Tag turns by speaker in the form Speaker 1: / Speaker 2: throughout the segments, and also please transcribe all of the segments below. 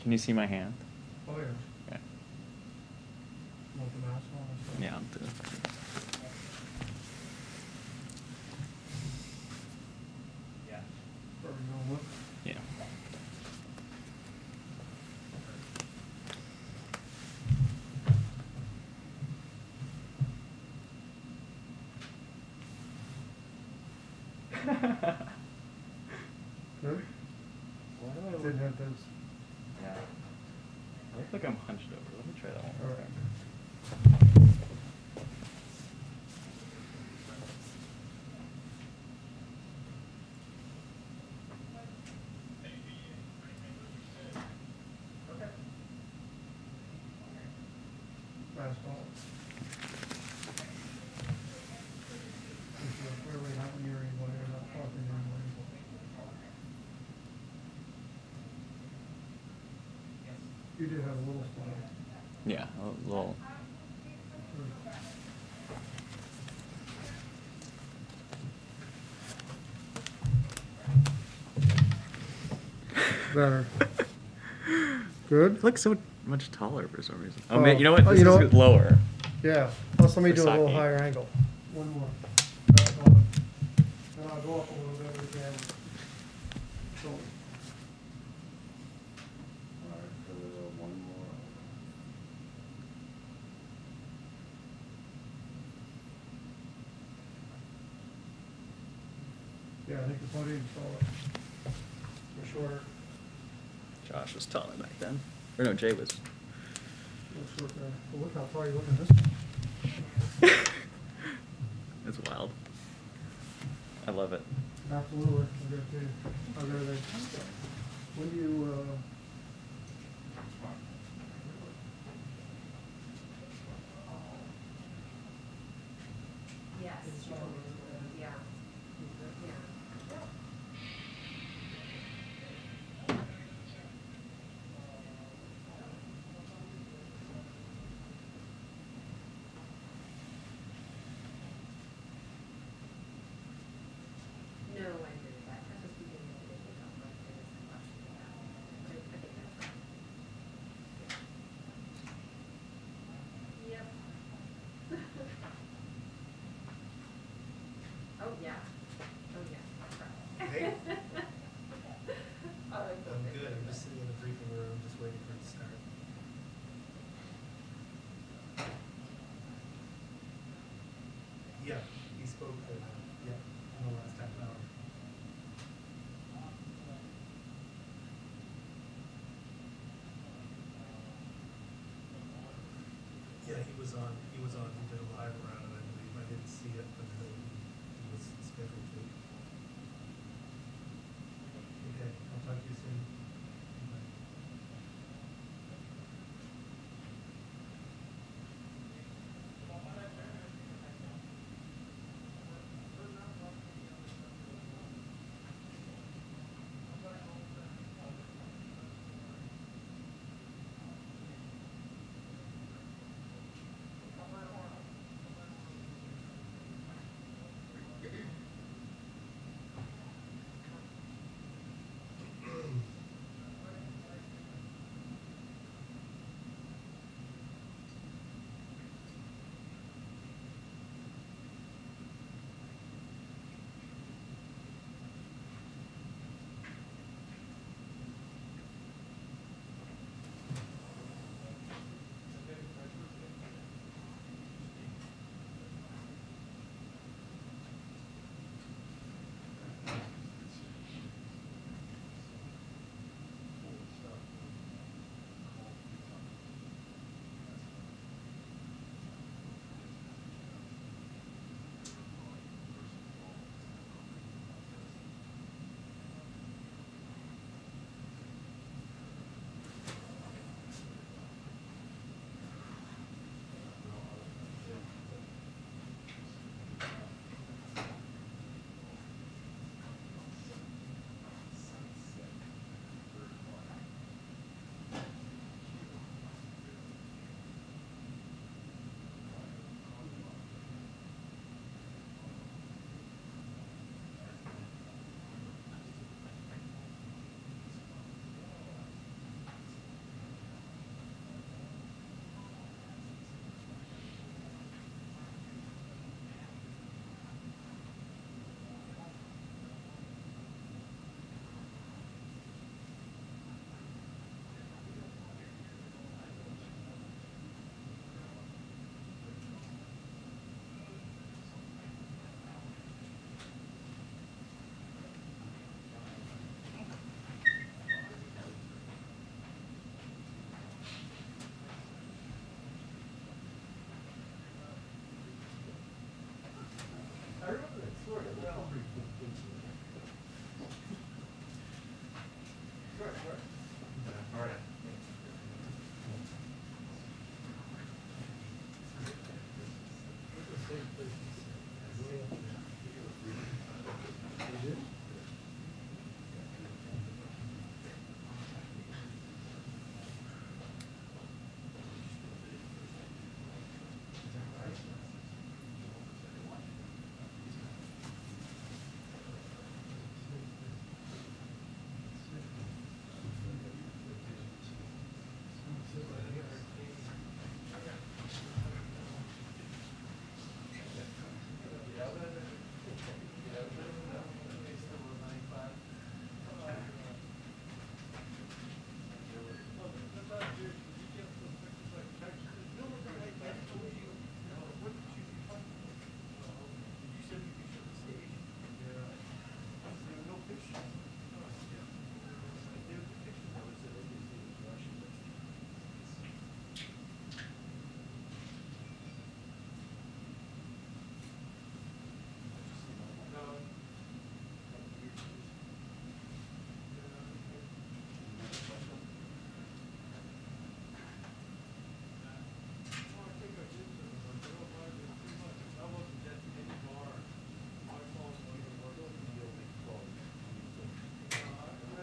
Speaker 1: Can you see my hand?
Speaker 2: Oh, yeah.
Speaker 1: Okay.
Speaker 2: Want the mask on?
Speaker 1: Yeah, I'll do it.
Speaker 2: Yeah. Where we gonna look?
Speaker 1: Yeah.
Speaker 2: Good?
Speaker 1: Why do I
Speaker 2: Didn't
Speaker 1: look?
Speaker 2: have those.
Speaker 1: Yeah. I look like I'm hunched over. Let me try that one more
Speaker 2: Alright.
Speaker 1: time.
Speaker 2: Mask on. If you're clearly not near anybody or not talking to anybody. You did have a little smile.
Speaker 1: Yeah, a little.
Speaker 2: Better. Good?
Speaker 1: You look so much taller for some reason. Oh,
Speaker 2: Oh.
Speaker 1: man, you know what?
Speaker 2: Oh,
Speaker 1: This
Speaker 2: you know
Speaker 1: is
Speaker 2: what?
Speaker 1: lower.
Speaker 2: Yeah. Plus, let me do a little
Speaker 1: Psaki.
Speaker 2: higher angle. One more. Back on it. Then I'll go up a little bit with the camera. So. Alright, one more. Yeah, I think the podium is taller. You're shorter.
Speaker 1: Josh was taller back then. Or no, Jay was.
Speaker 2: You're short there. Well, look how far you look in this one.
Speaker 1: It's wild. I love it.
Speaker 2: Absolutely. I'll go to, I'll go there. When do you,
Speaker 3: Yes, she told me to, yeah. Yeah. No, I agree with that. That's just beginning of the day, they don't like it as much. I think that's right. Yep. Oh, yeah. Oh, yeah. That's right.
Speaker 4: Hey.
Speaker 3: I like those
Speaker 4: I'm
Speaker 3: pictures.
Speaker 4: good. I'm just sitting in the briefing room, just waiting for it to start. Yeah, he spoke in the last half hour. Yeah, he was on, he did a live around it, I believe. I didn't see it, but he was scheduled to. Okay, I'll talk to you soon. Bye.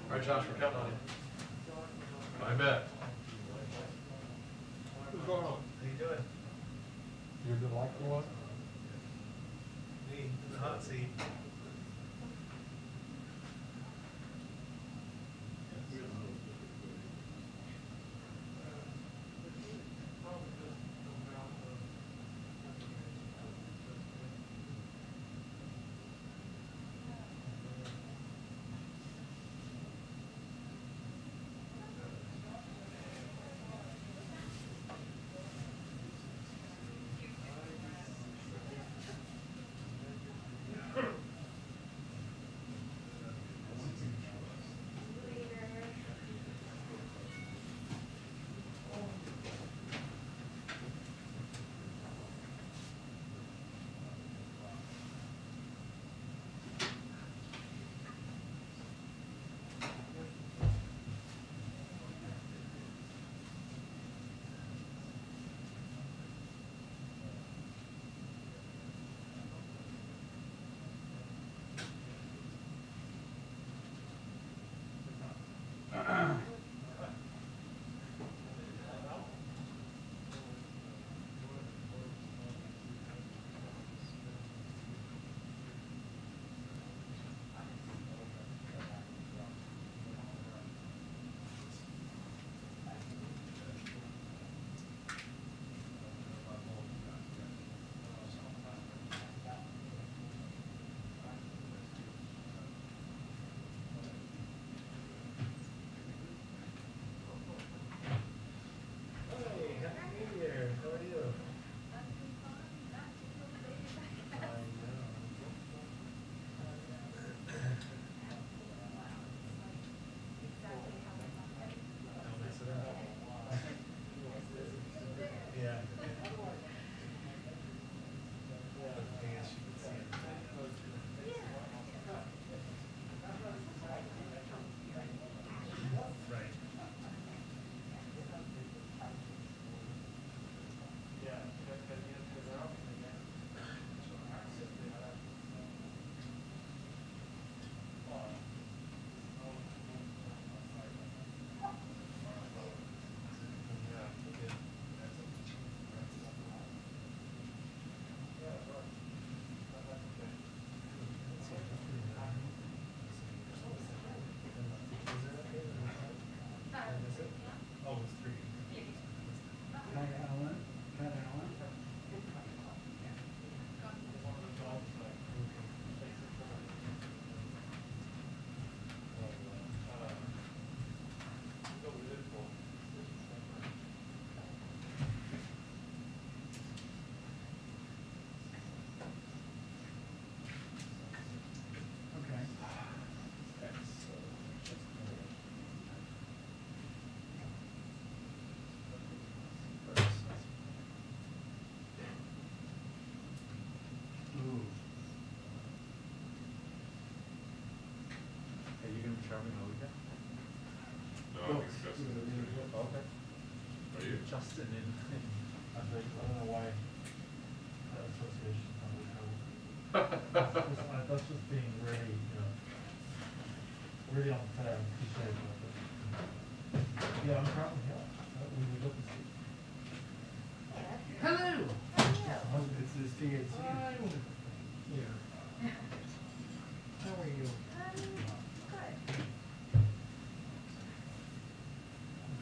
Speaker 5: All right, Josh, we're counting on you. I bet.
Speaker 2: What's going on?
Speaker 4: How you doing?
Speaker 2: You're the likely one?
Speaker 4: Me, in the hot seat.
Speaker 1: traveling all weekend?
Speaker 5: No, I think Justin's in Virginia.
Speaker 1: Okay.
Speaker 5: Are you?
Speaker 1: Justin in. I was like, I don't know why. Association. That's just being really, really unfair and cliche about it. Yeah, I'm currently here. We were looking to see. Hello! It's this THC. Yeah. How are you?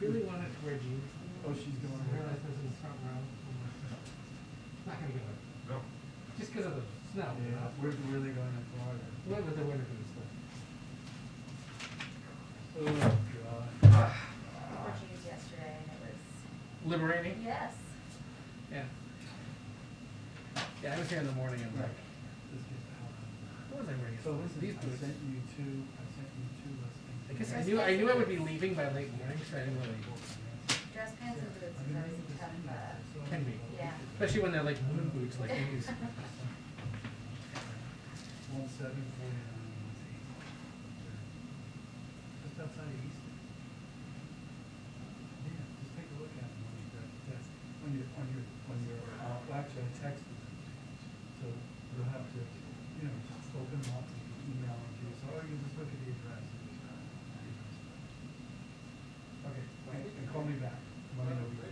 Speaker 3: Good.
Speaker 2: Really wanted to wear jeans.
Speaker 1: Oh, she's going
Speaker 2: I realized this is front row. Not gonna do it.
Speaker 5: No.
Speaker 2: Just because of the snow.
Speaker 1: Yeah, where are they going in Florida?
Speaker 2: What was the winter for this stuff?
Speaker 1: Oh, God.
Speaker 3: Wore jeans yesterday and it was.
Speaker 2: Liberating?
Speaker 3: Yes.
Speaker 2: Yeah. Yeah, I was here in the morning and like,
Speaker 1: This gets out.
Speaker 2: what was I wearing?
Speaker 1: So listen,
Speaker 2: These
Speaker 1: I
Speaker 2: boots.
Speaker 1: sent you two listings.
Speaker 2: I guess I knew I would be leaving by late morning, so I didn't really.
Speaker 3: Dress pants and boots is always a tough,
Speaker 2: Can be.
Speaker 3: yeah.
Speaker 2: Especially when they're like moon boots like these.
Speaker 1: 1749. Just outside of Easton. Yeah, just take a look at them when you're well, actually I texted them. So you'll have to, just open them up and email them to you. So you just look at the address. Okay, and call me back. Let me know what you think.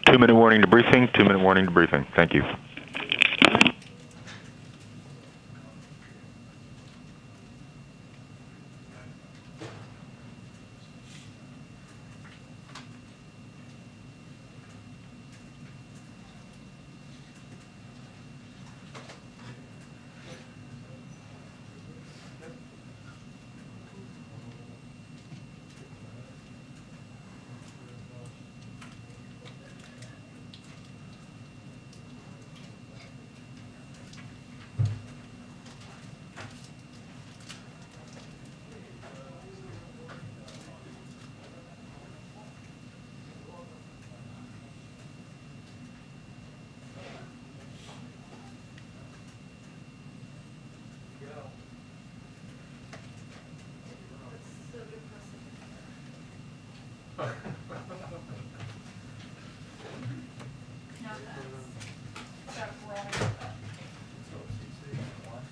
Speaker 6: 2-minute warning to briefing. 2-minute warning to briefing. Thank you.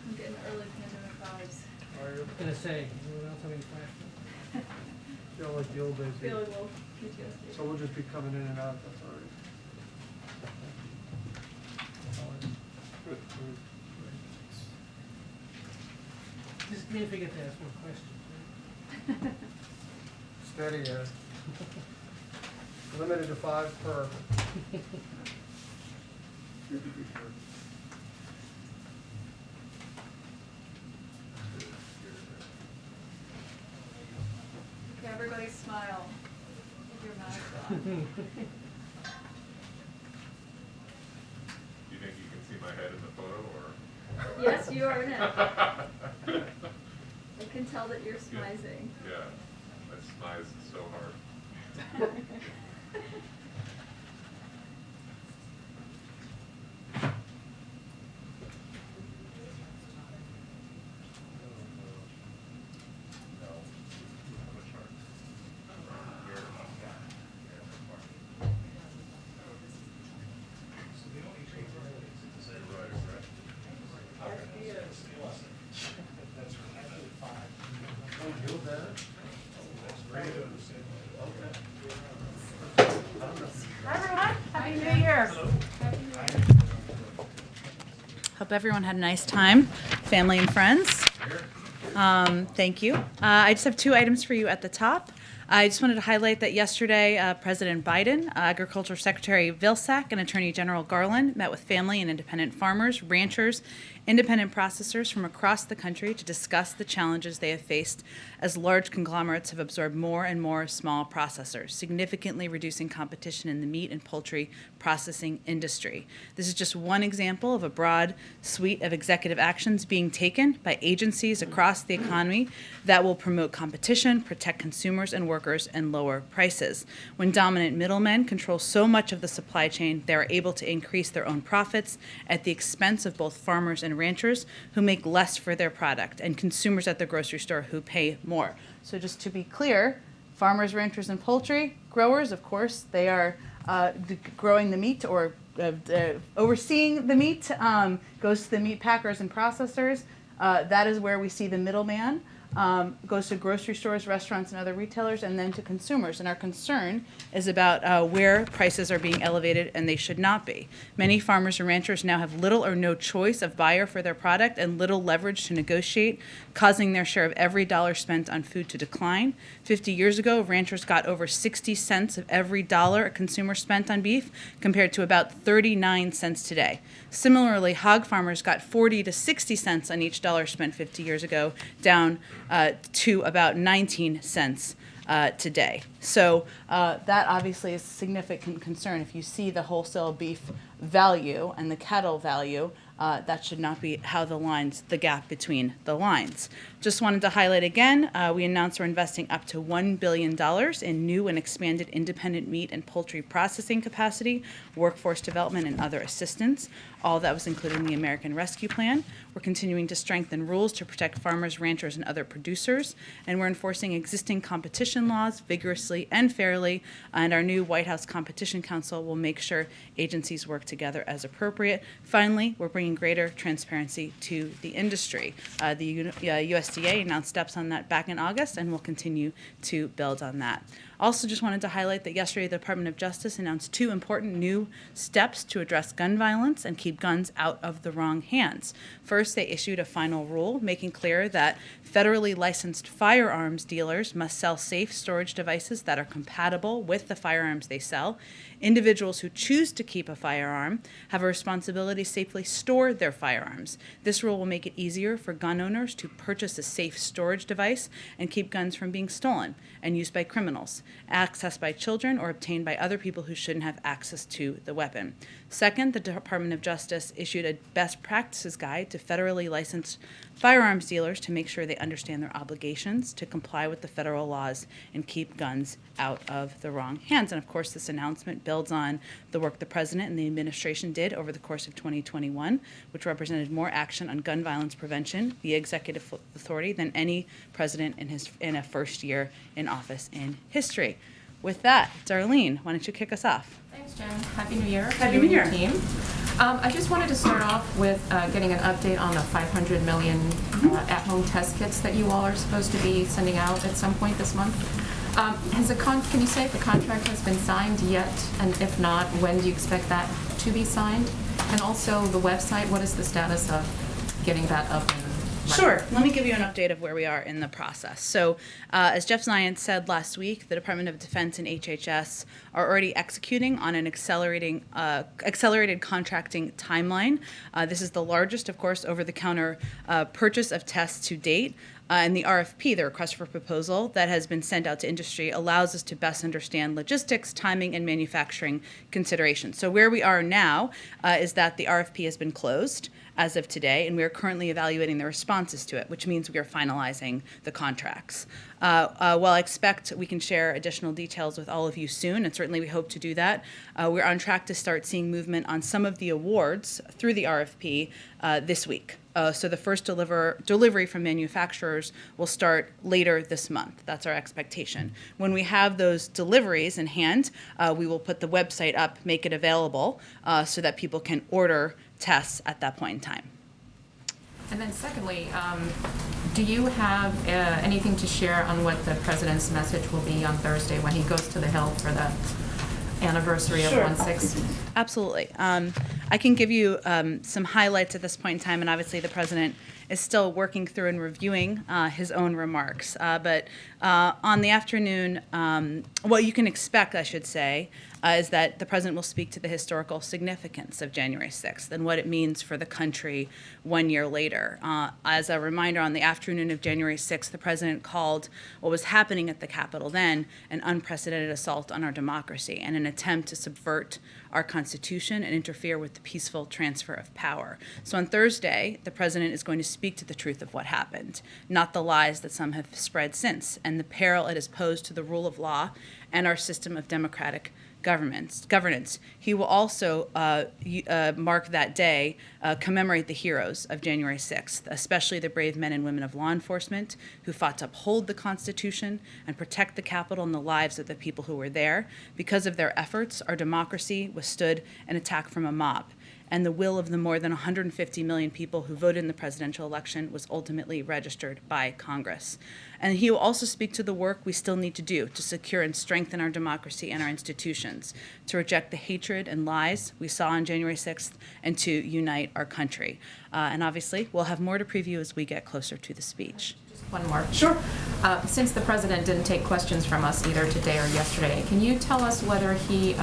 Speaker 7: I'm getting early pandemic vibes.
Speaker 2: Are you?
Speaker 8: Gonna say, anyone else have any questions?
Speaker 2: Feel like the old days.
Speaker 7: Feel a little PTSD.
Speaker 2: So we'll just be coming in and out, that's all right. Good.
Speaker 8: Just can't forget to ask more questions, right?
Speaker 2: Steady, Ed. Limited to 5 per.
Speaker 7: Okay, everybody smile. Keep your mask on.
Speaker 5: Do you think you can see my head in the photo, or?
Speaker 7: Yes, you are in it. I can tell that you're smizing.
Speaker 5: Yeah, I smize so hard.
Speaker 9: Hi everyone, Happy New Year. Hope everyone had a nice time, family and friends. Thank you. I just have 2 items for you at the top. I just wanted to highlight that yesterday, President Biden, Agriculture Secretary Vilsack, and Attorney General Garland met with family and independent farmers, ranchers, independent processors from across the country to discuss the challenges they have faced as large conglomerates have absorbed more and more small processors, significantly reducing competition in the meat and poultry processing industry. This is just one example of a broad suite of executive actions being taken by agencies across the economy that will promote competition, protect consumers and workers, workers and lower prices. When dominant middlemen control so much of the supply chain, they are able to increase their own profits at the expense of both farmers and ranchers who make less for their product and consumers at the grocery store who pay more. So just to be clear, farmers, ranchers, and poultry growers, of course, they are growing the meat or overseeing the meat, goes to the meat packers and processors. That is where we see the middleman. Goes to grocery stores, restaurants, and other retailers, and then to consumers. And our concern is about where prices are being elevated, and they should not be. Many farmers and ranchers now have little or no choice of buyer for their product and little leverage to negotiate, causing their share of every dollar spent on food to decline. 50 years ago, ranchers got over 60 cents of every dollar a consumer spent on beef, compared to about 39 cents today. Similarly, hog farmers got 40 to 60 cents on each dollar spent 50 years ago, down to about 19 cents today. So that obviously is a significant concern. If you see the wholesale beef value and the cattle value, that should not be how the gap between the lines. Just wanted to highlight again, we announced we're investing up to $1 billion in new and expanded independent meat and poultry processing capacity, workforce development, and other assistance. All that was included in the American Rescue Plan. We're continuing to strengthen rules to protect farmers, ranchers, and other producers, and we're enforcing existing competition laws vigorously and fairly, and our new White House Competition Council will make sure agencies work together as appropriate. Finally, we're bringing greater transparency to the industry. The USDA announced steps on that back in August, and we'll continue to build on that. Also, just wanted to highlight that yesterday the Department of Justice announced 2 important new steps to address gun violence and keep guns out of the wrong hands. First, they issued a final rule making clear that federally licensed firearms dealers must sell safe storage devices that are compatible with the firearms they sell. Individuals who choose to keep a firearm have a responsibility to safely store their firearms. This rule will make it easier for gun owners to purchase a safe storage device and keep guns from being stolen and used by criminals, accessed by children, or obtained by other people who shouldn't have access to the weapon. Second, the Department of Justice issued a best practices guide to federally licensed firearms dealers to make sure they understand their obligations to comply with the federal laws and keep guns out of the wrong hands. And of course, this announcement builds on the work the President and the administration did over the course of 2021, which represented more action on gun violence prevention via executive authority than any president in a first year in office in history. With that, Darlene, why don't you kick us off?
Speaker 10: Thanks, Jen. Happy New Year.
Speaker 9: Happy New Year.
Speaker 10: Team. I just wanted to start off with getting an update on the 500 million at-home test kits that you all are supposed to be sending out at some point this month. Can you say if the contract has been signed yet? And if not, when do you expect that to be signed? And also the website, what is the status of getting that up and running?
Speaker 9: Sure. Let me give you an update of where we are in the process. So, as Jeff Zients said last week, the Department of Defense and HHS are already executing on an accelerated contracting timeline. This is the largest, of course, over-the-counter purchase of tests to date. And the RFP, the request for proposal, that has been sent out to industry allows us to best understand logistics, timing, and manufacturing considerations. So where we are now is that the RFP has been closed as of today, and we are currently evaluating the responses to it, which means we are finalizing the contracts. While I expect we can share additional details with all of you soon, and certainly we hope to do that, we're on track to start seeing movement on some of the awards through the RFP this week. So the first delivery from manufacturers will start later this month. That's our expectation. When we have those deliveries in hand, we will put the website up, make it available, so that people can order tests at that point in time.
Speaker 10: And then secondly, do you have anything to share on what the President's message will be on Thursday when he goes to the Hill for the anniversary of 1/6?
Speaker 9: Absolutely. I can give you some highlights at this point in time, and obviously the President is still working through and reviewing his own remarks. But on the afternoon, what you can expect, I should say, is that the president will speak to the historical significance of January 6th and what it means for the country 1 year later. As a reminder, on the afternoon of January 6th, the president called what was happening at the Capitol then an unprecedented assault on our democracy and an attempt to subvert our Constitution and interfere with the peaceful transfer of power. So on Thursday, the president is going to speak to the truth of what happened, not the lies that some have spread since, and the peril it has posed to the rule of law and our system of democratic governance. He will also mark that day, commemorate the heroes of January 6th, especially the brave men and women of law enforcement who fought to uphold the Constitution and protect the Capitol and the lives of the people who were there. Because of their efforts, our democracy withstood an attack from a mob, and the will of the more than 150 million people who voted in the presidential election was ultimately registered by Congress. And he will also speak to the work we still need to do to secure and strengthen our democracy and our institutions, to reject the hatred and lies we saw on January 6th, and to unite our country. And obviously, we'll have more to preview as we get closer to the speech.
Speaker 10: Just one more. Sure. Since the president didn't take questions from us either today or yesterday, can you tell us whether he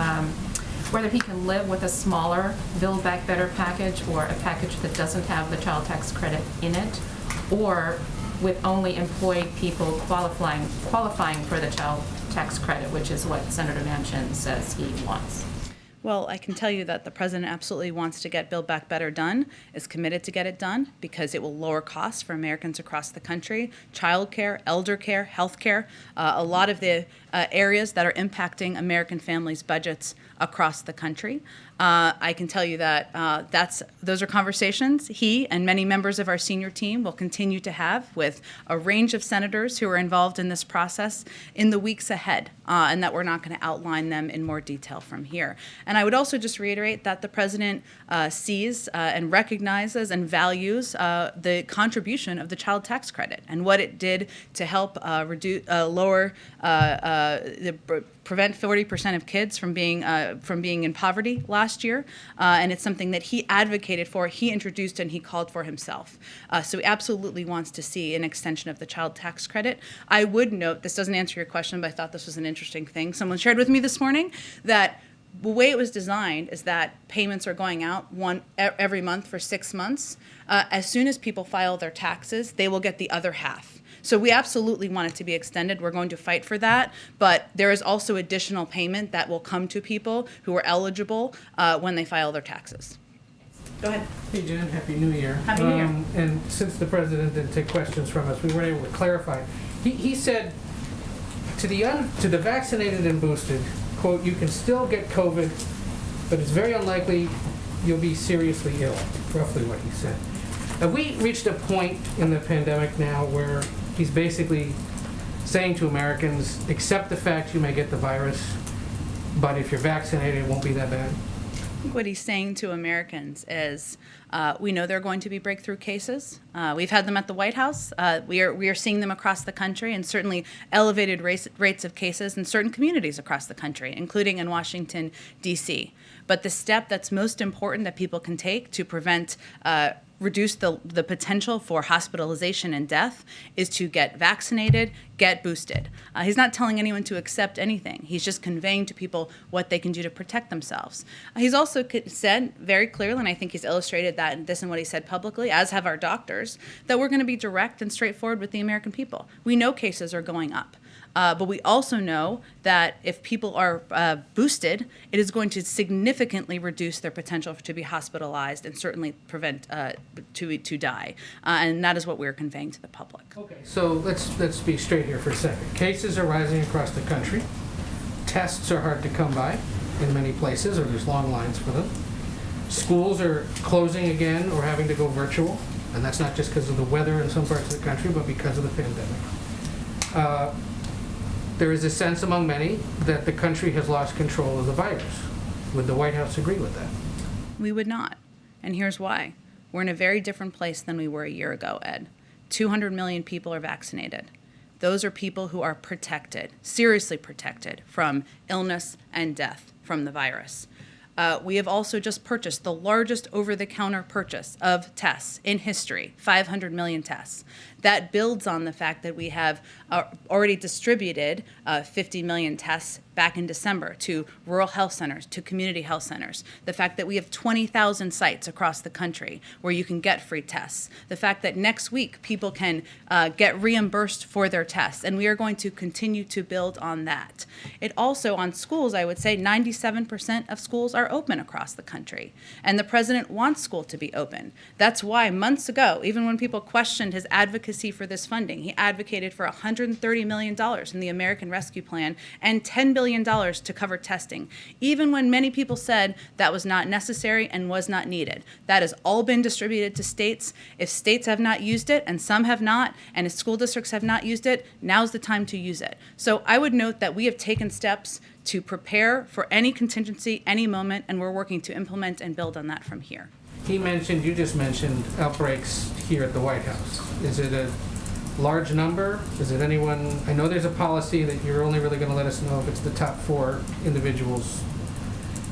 Speaker 10: can live with a smaller Build Back Better package or a package that doesn't have the child tax credit in it, or with only employed people qualifying for the child tax credit, which is what Senator Manchin says he wants?
Speaker 9: Well, I can tell you that the president absolutely wants to get Build Back Better done, is committed to get it done because it will lower costs for Americans across the country, child care, elder care, health care, a lot of the areas that are impacting American families' budgets across the country. I can tell you that those are conversations he and many members of our senior team will continue to have with a range of senators who are involved in this process in the weeks ahead, and that we're not going to outline them in more detail from here. And I would also just reiterate that the president sees and recognizes and values the contribution of the child tax credit and what it did to help prevent 40% of kids from being in poverty last year, and it's something that he advocated for, he introduced, and he called for himself. So he absolutely wants to see an extension of the child tax credit. I would note, this doesn't answer your question, but I thought this was an interesting thing. Someone shared with me this morning that the way it was designed is that payments are going out every month for 6 months. As soon as people file their taxes, they will get the other half. So we absolutely want it to be extended. We're going to fight for that. But there is also additional payment that will come to people who are eligible when they file their taxes. Go ahead.
Speaker 2: Hey, Jen, Happy New Year.
Speaker 9: Happy New Year.
Speaker 2: And since the president didn't take questions from us, we weren't able to clarify. He said to the vaccinated and boosted, quote, you can still get COVID, but it's very unlikely you'll be seriously ill, roughly what he said. Have we reached a point in the pandemic now where he's basically saying to Americans, accept the fact you may get the virus, but if you're vaccinated, it won't be that bad?
Speaker 9: I think what he's saying to Americans is, we know there are going to be breakthrough cases. We've had them at the White House. We are seeing them across the country, and certainly elevated rates of cases in certain communities across the country, including in Washington, D.C. But the step that's most important that people can take to reduce the potential for hospitalization and death is to get vaccinated, get boosted. He's not telling anyone to accept anything. He's just conveying to people what they can do to protect themselves. He's also said very clearly, and I think he's illustrated that in what he said publicly, as have our doctors, that we're going to be direct and straightforward with the American people. We know cases are going up. But we also know that if people are boosted, it is going to significantly reduce their potential to be hospitalized and certainly prevent to die. And that is what we're conveying to the public.
Speaker 2: Okay, so let's be straight here for a second. Cases are rising across the country. Tests are hard to come by in many places, or there's long lines for them. Schools are closing again or having to go virtual, and that's not just because of the weather in some parts of the country, but because of the pandemic. There is a sense among many that the country has lost control of the virus. Would the White House agree with that?
Speaker 9: We would not. And here's why. We're in a very different place than we were a year ago, Ed. 200 million people are vaccinated. Those are people who are protected, seriously protected from illness and death from the virus. We have also just purchased the largest over-the-counter purchase of tests in history, 500 million tests. That builds on the fact that we have already distributed 50 million tests back in December to rural health centers, to community health centers. The fact that we have 20,000 sites across the country where you can get free tests. The fact that next week people can get reimbursed for their tests. And we are going to continue to build on that. It also, on schools, I would say 97% of schools are open across the country. And the president wants school to be open. That's why months ago, even when people questioned his advocacy for this funding, he advocated for $130 million in the American Rescue Plan and $10 billion to cover testing, even when many people said that was not necessary and was not needed. That has all been distributed to states. If states have not used it, and some have not, and if school districts have not used it, now's the time to use it. So I would note that we have taken steps to prepare for any contingency, any moment, and we're working to implement and build on that from here.
Speaker 2: You just mentioned outbreaks here at the White House. Is it a large number? Is it anyone? I know there's a policy that you're only really going to let us know if it's the top 4 individuals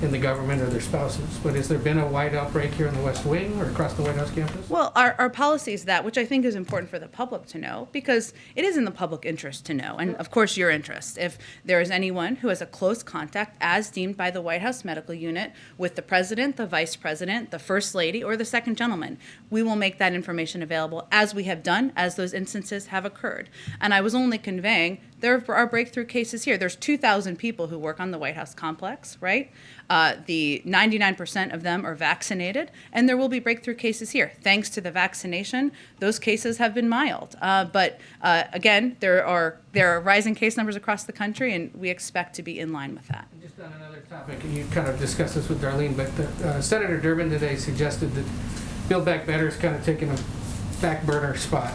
Speaker 2: in the government or their spouses. But has there been a wide outbreak here in the West Wing or across the White House campus?
Speaker 9: Well, our policy is that, which I think is important for the public to know, because it is in the public interest to know, and of course your interest. If there is anyone who has a close contact, as deemed by the White House Medical Unit, with the president, the vice president, the first lady, or the second gentleman, we will make that information available, as we have done, as those instances have occurred. And I was only conveying there are breakthrough cases here. There's 2,000 people who work on the White House complex, right? The 99% of them are vaccinated, and there will be breakthrough cases here. Thanks to the vaccination, those cases have been mild. But again, there are rising case numbers across the country, and we expect to be in line with that.
Speaker 2: Just on another topic, and you kind of discussed this with Darlene, but Senator Durbin today suggested that Build Back Better is kind of taking a back burner spot.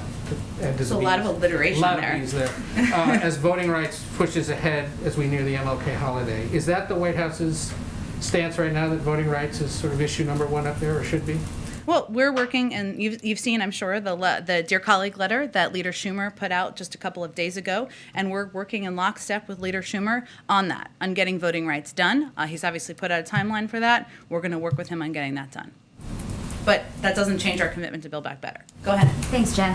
Speaker 9: There's a lot of alliteration there.
Speaker 2: A lot of B's there. As voting rights pushes ahead as we near the MLK holiday. Is that the White House's stance right now, that voting rights is sort of issue number 1 up there, or should be?
Speaker 9: Well, we're working, and you've seen, I'm sure, the Dear Colleague letter that Leader Schumer put out just a couple of days ago, and we're working in lockstep with Leader Schumer on that, on getting voting rights done. He's obviously put out a timeline for that. We're going to work with him on getting that done. But that doesn't change our commitment to Build Back Better. Go ahead.
Speaker 11: Thanks, Jen.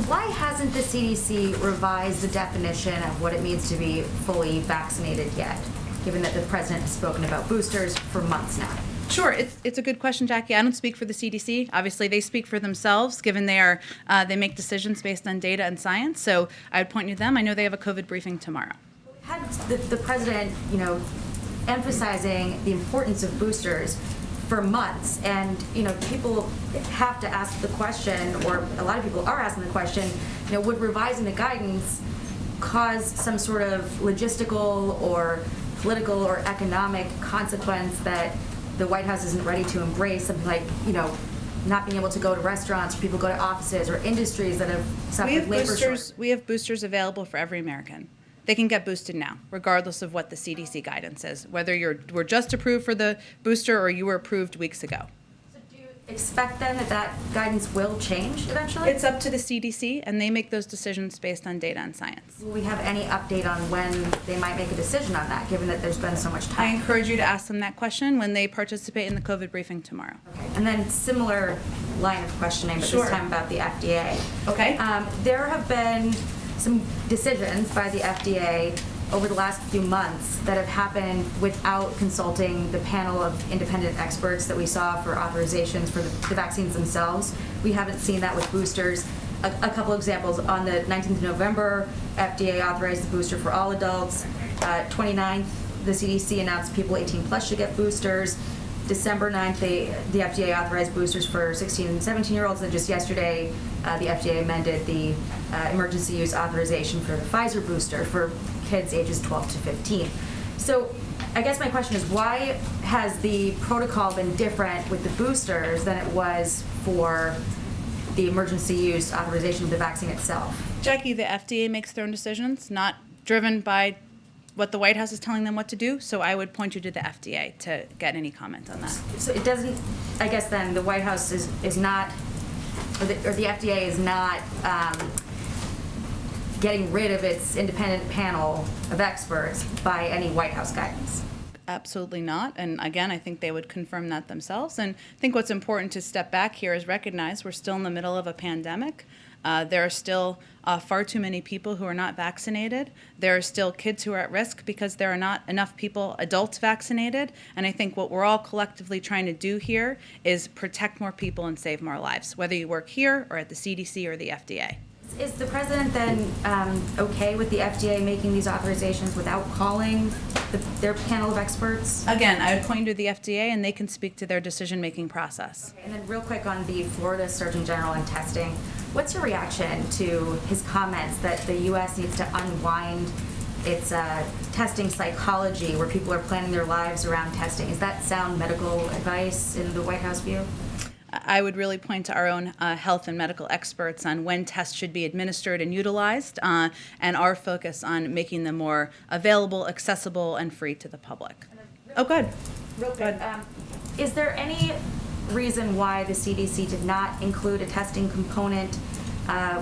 Speaker 11: Why hasn't the CDC revised the definition of what it means to be fully vaccinated yet, given that the president has spoken about boosters for months now?
Speaker 9: Sure, it's a good question, Jackie. I don't speak for the CDC. Obviously, they speak for themselves, given they make decisions based on data and science. So I would point you to them. I know they have a COVID briefing tomorrow.
Speaker 11: Had the president, emphasizing the importance of boosters for months, and people have to ask the question, or a lot of people are asking the question, would revising the guidance cause some sort of logistical or political or economic consequence that the White House isn't ready to embrace, something like not being able to go to restaurants, or people go to offices, or industries that have suffered labor shortages?
Speaker 9: We have boosters available for every American. They can get boosted now, regardless of what the CDC guidance is, whether were just approved for the booster or you were approved weeks ago.
Speaker 11: So do you expect then that guidance will change eventually?
Speaker 9: It's up to the CDC, and they make those decisions based on data and science.
Speaker 11: Will we have any update on when they might make a decision on that, given that there's been so much time?
Speaker 9: I encourage you to ask them that question when they participate in the COVID briefing tomorrow.
Speaker 11: Okay. And then similar line of questioning, but
Speaker 9: Sure.
Speaker 11: this time about the FDA.
Speaker 9: Okay.
Speaker 11: There have been some decisions by the FDA over the last few months that have happened without consulting the panel of independent experts that we saw for authorizations for the vaccines themselves. We haven't seen that with boosters. A couple examples: on the 19th of November, FDA authorized the booster for all adults. 29th, the CDC announced people 18 plus should get boosters. December 9th, the FDA authorized boosters for 16 and 17-year-olds, and just yesterday, the FDA amended the emergency use authorization for the Pfizer booster for kids ages 12 to 15. So I guess my question is, why has the protocol been different with the boosters than it was for the emergency use authorization of the vaccine itself?
Speaker 9: Jackie, the FDA makes their own decisions, not driven by what the White House is telling them what to do, so I would point you to the FDA to get any comment on that.
Speaker 11: So it doesn't, I guess then the White House is not, or the FDA is not getting rid of its independent panel of experts by any White House guidance.
Speaker 9: Absolutely not. And again, I think they would confirm that themselves. And I think what's important to step back here is recognize we're still in the middle of a pandemic. There are still far too many people who are not vaccinated. There are still kids who are at risk because there are not enough people, adults, vaccinated. And I think what we're all collectively trying to do here is protect more people and save more lives, whether you work here or at the CDC or the FDA.
Speaker 11: Is the president then okay with the FDA making these authorizations without calling their panel of experts?
Speaker 9: Again, I would point you to the FDA, and they can speak to their decision-making process.
Speaker 11: Okay, and then real quick on the Florida Surgeon General and testing, what's your reaction to his comments that the U.S. needs to unwind its testing psychology where people are planning their lives around testing? Is that sound medical advice in the White House view?
Speaker 9: I would really point to our own health and medical experts on when tests should be administered and utilized, and our focus on making them more available, accessible, and free to the public. Oh, good.
Speaker 11: Real quick, is there any reason why the CDC did not include a testing component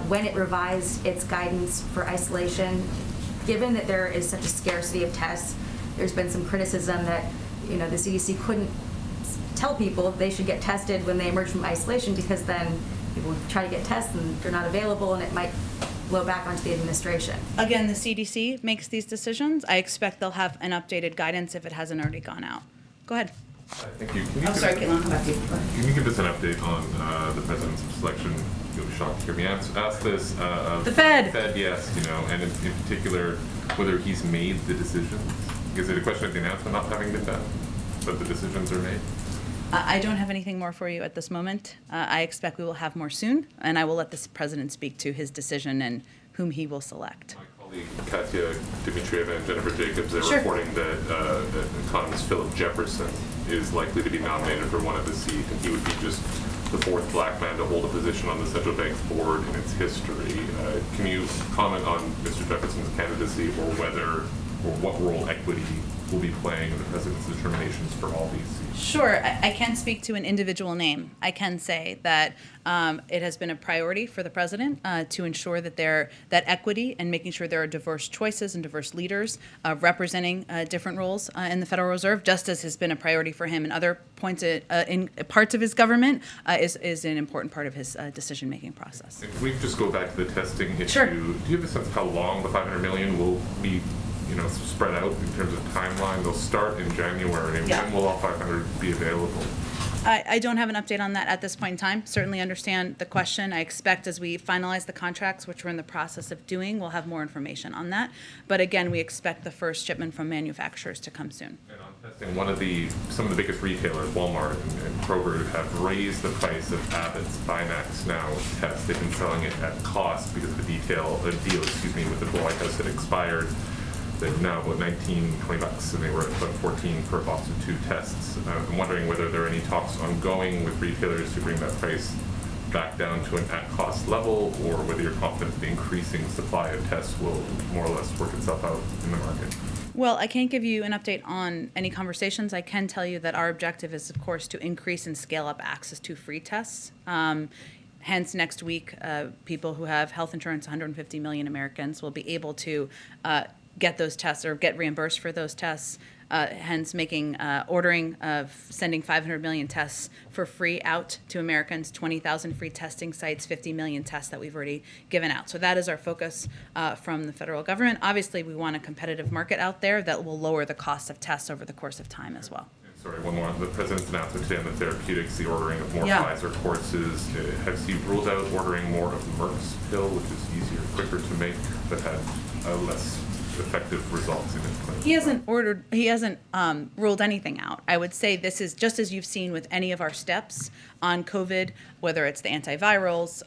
Speaker 11: when it revised its guidance for isolation? Given that there is such a scarcity of tests, there's been some criticism that the CDC couldn't tell people they should get tested when they emerge from isolation, because then people try to get tests and they're not available, and it might blow back onto the administration.
Speaker 9: Again, the CDC makes these decisions. I expect they'll have an updated guidance if it hasn't already gone out. Go ahead.
Speaker 5: Thank you.
Speaker 9: Oh, sorry, Caitlin, I'll come back to you. Go ahead.
Speaker 5: Can you give us an update on the president's selection? You'll be shocked to hear me ask this.
Speaker 9: The Fed.
Speaker 5: Fed, yes, and in particular, whether he's made the decisions. Is it a question of the announcement not having been done, but the decisions are made?
Speaker 9: I don't have anything more for you at this moment. I expect we will have more soon, and I will let the president speak to his decision and whom he will select.
Speaker 5: My colleague Katya Dmitrieva and Jennifer Jacobs are
Speaker 9: Sure.
Speaker 5: reporting that economist Philip Jefferson is likely to be nominated for one of the seats, and he would be just the fourth black man to hold a position on the central bank's board in its history. Can you comment on Mr. Jefferson's candidacy, or what role equity will be playing in the president's determinations for all these seats?
Speaker 9: Sure. I can't speak to an individual name. I can say that it has been a priority for the president to ensure that that equity and making sure there are diverse choices and diverse leaders representing different roles in the Federal Reserve, just as has been a priority for him in other points in parts of his government, is an important part of his decision-making process.
Speaker 5: And can we just go back to the testing issue?
Speaker 9: Sure.
Speaker 5: Do you have a sense of how long the $500 million will be spread out in terms of timeline? They'll start in January.
Speaker 9: Yeah.
Speaker 5: When will all 500 be available?
Speaker 9: I don't have an update on that at this point in time. Certainly understand the question. I expect as we finalize the contracts, which we're in the process of doing, we'll have more information on that. But again, we expect the first shipment from manufacturers to come soon.
Speaker 5: And on testing, some of the biggest retailers, Walmart and Kroger, have raised the price of Abbott's Binax Now test. They've been selling it at cost because the deal with the White House had expired. They're now about $19-20, and they were at about $14 per box of 2 tests. I'm wondering whether there are any talks ongoing with retailers to bring that price back down to an at-cost level, or whether you're confident the increasing supply of tests will more or less work itself out in the market.
Speaker 9: Well, I can't give you an update on any conversations. I can tell you that our objective is, of course, to increase and scale up access to free tests. Hence, next week, people who have health insurance, 150 million Americans, will be able to get those tests or get reimbursed for those tests, hence sending 500 million tests for free out to Americans, 20,000 free testing sites, 50 million tests that we've already given out. So that is our focus from the federal government. Obviously, we want a competitive market out there that will lower the cost of tests over the course of time as well.
Speaker 5: Sorry, one more. The president's announcement today on the therapeutics, the ordering of more
Speaker 9: Yeah.
Speaker 5: Pfizer courses. Has he ruled out ordering more of Merck's pill, which is easier, quicker to make, but had less effective results in its clinical trial?
Speaker 9: He hasn't ruled anything out. I would say this is just as you've seen with any of our steps on COVID, whether it's the antivirals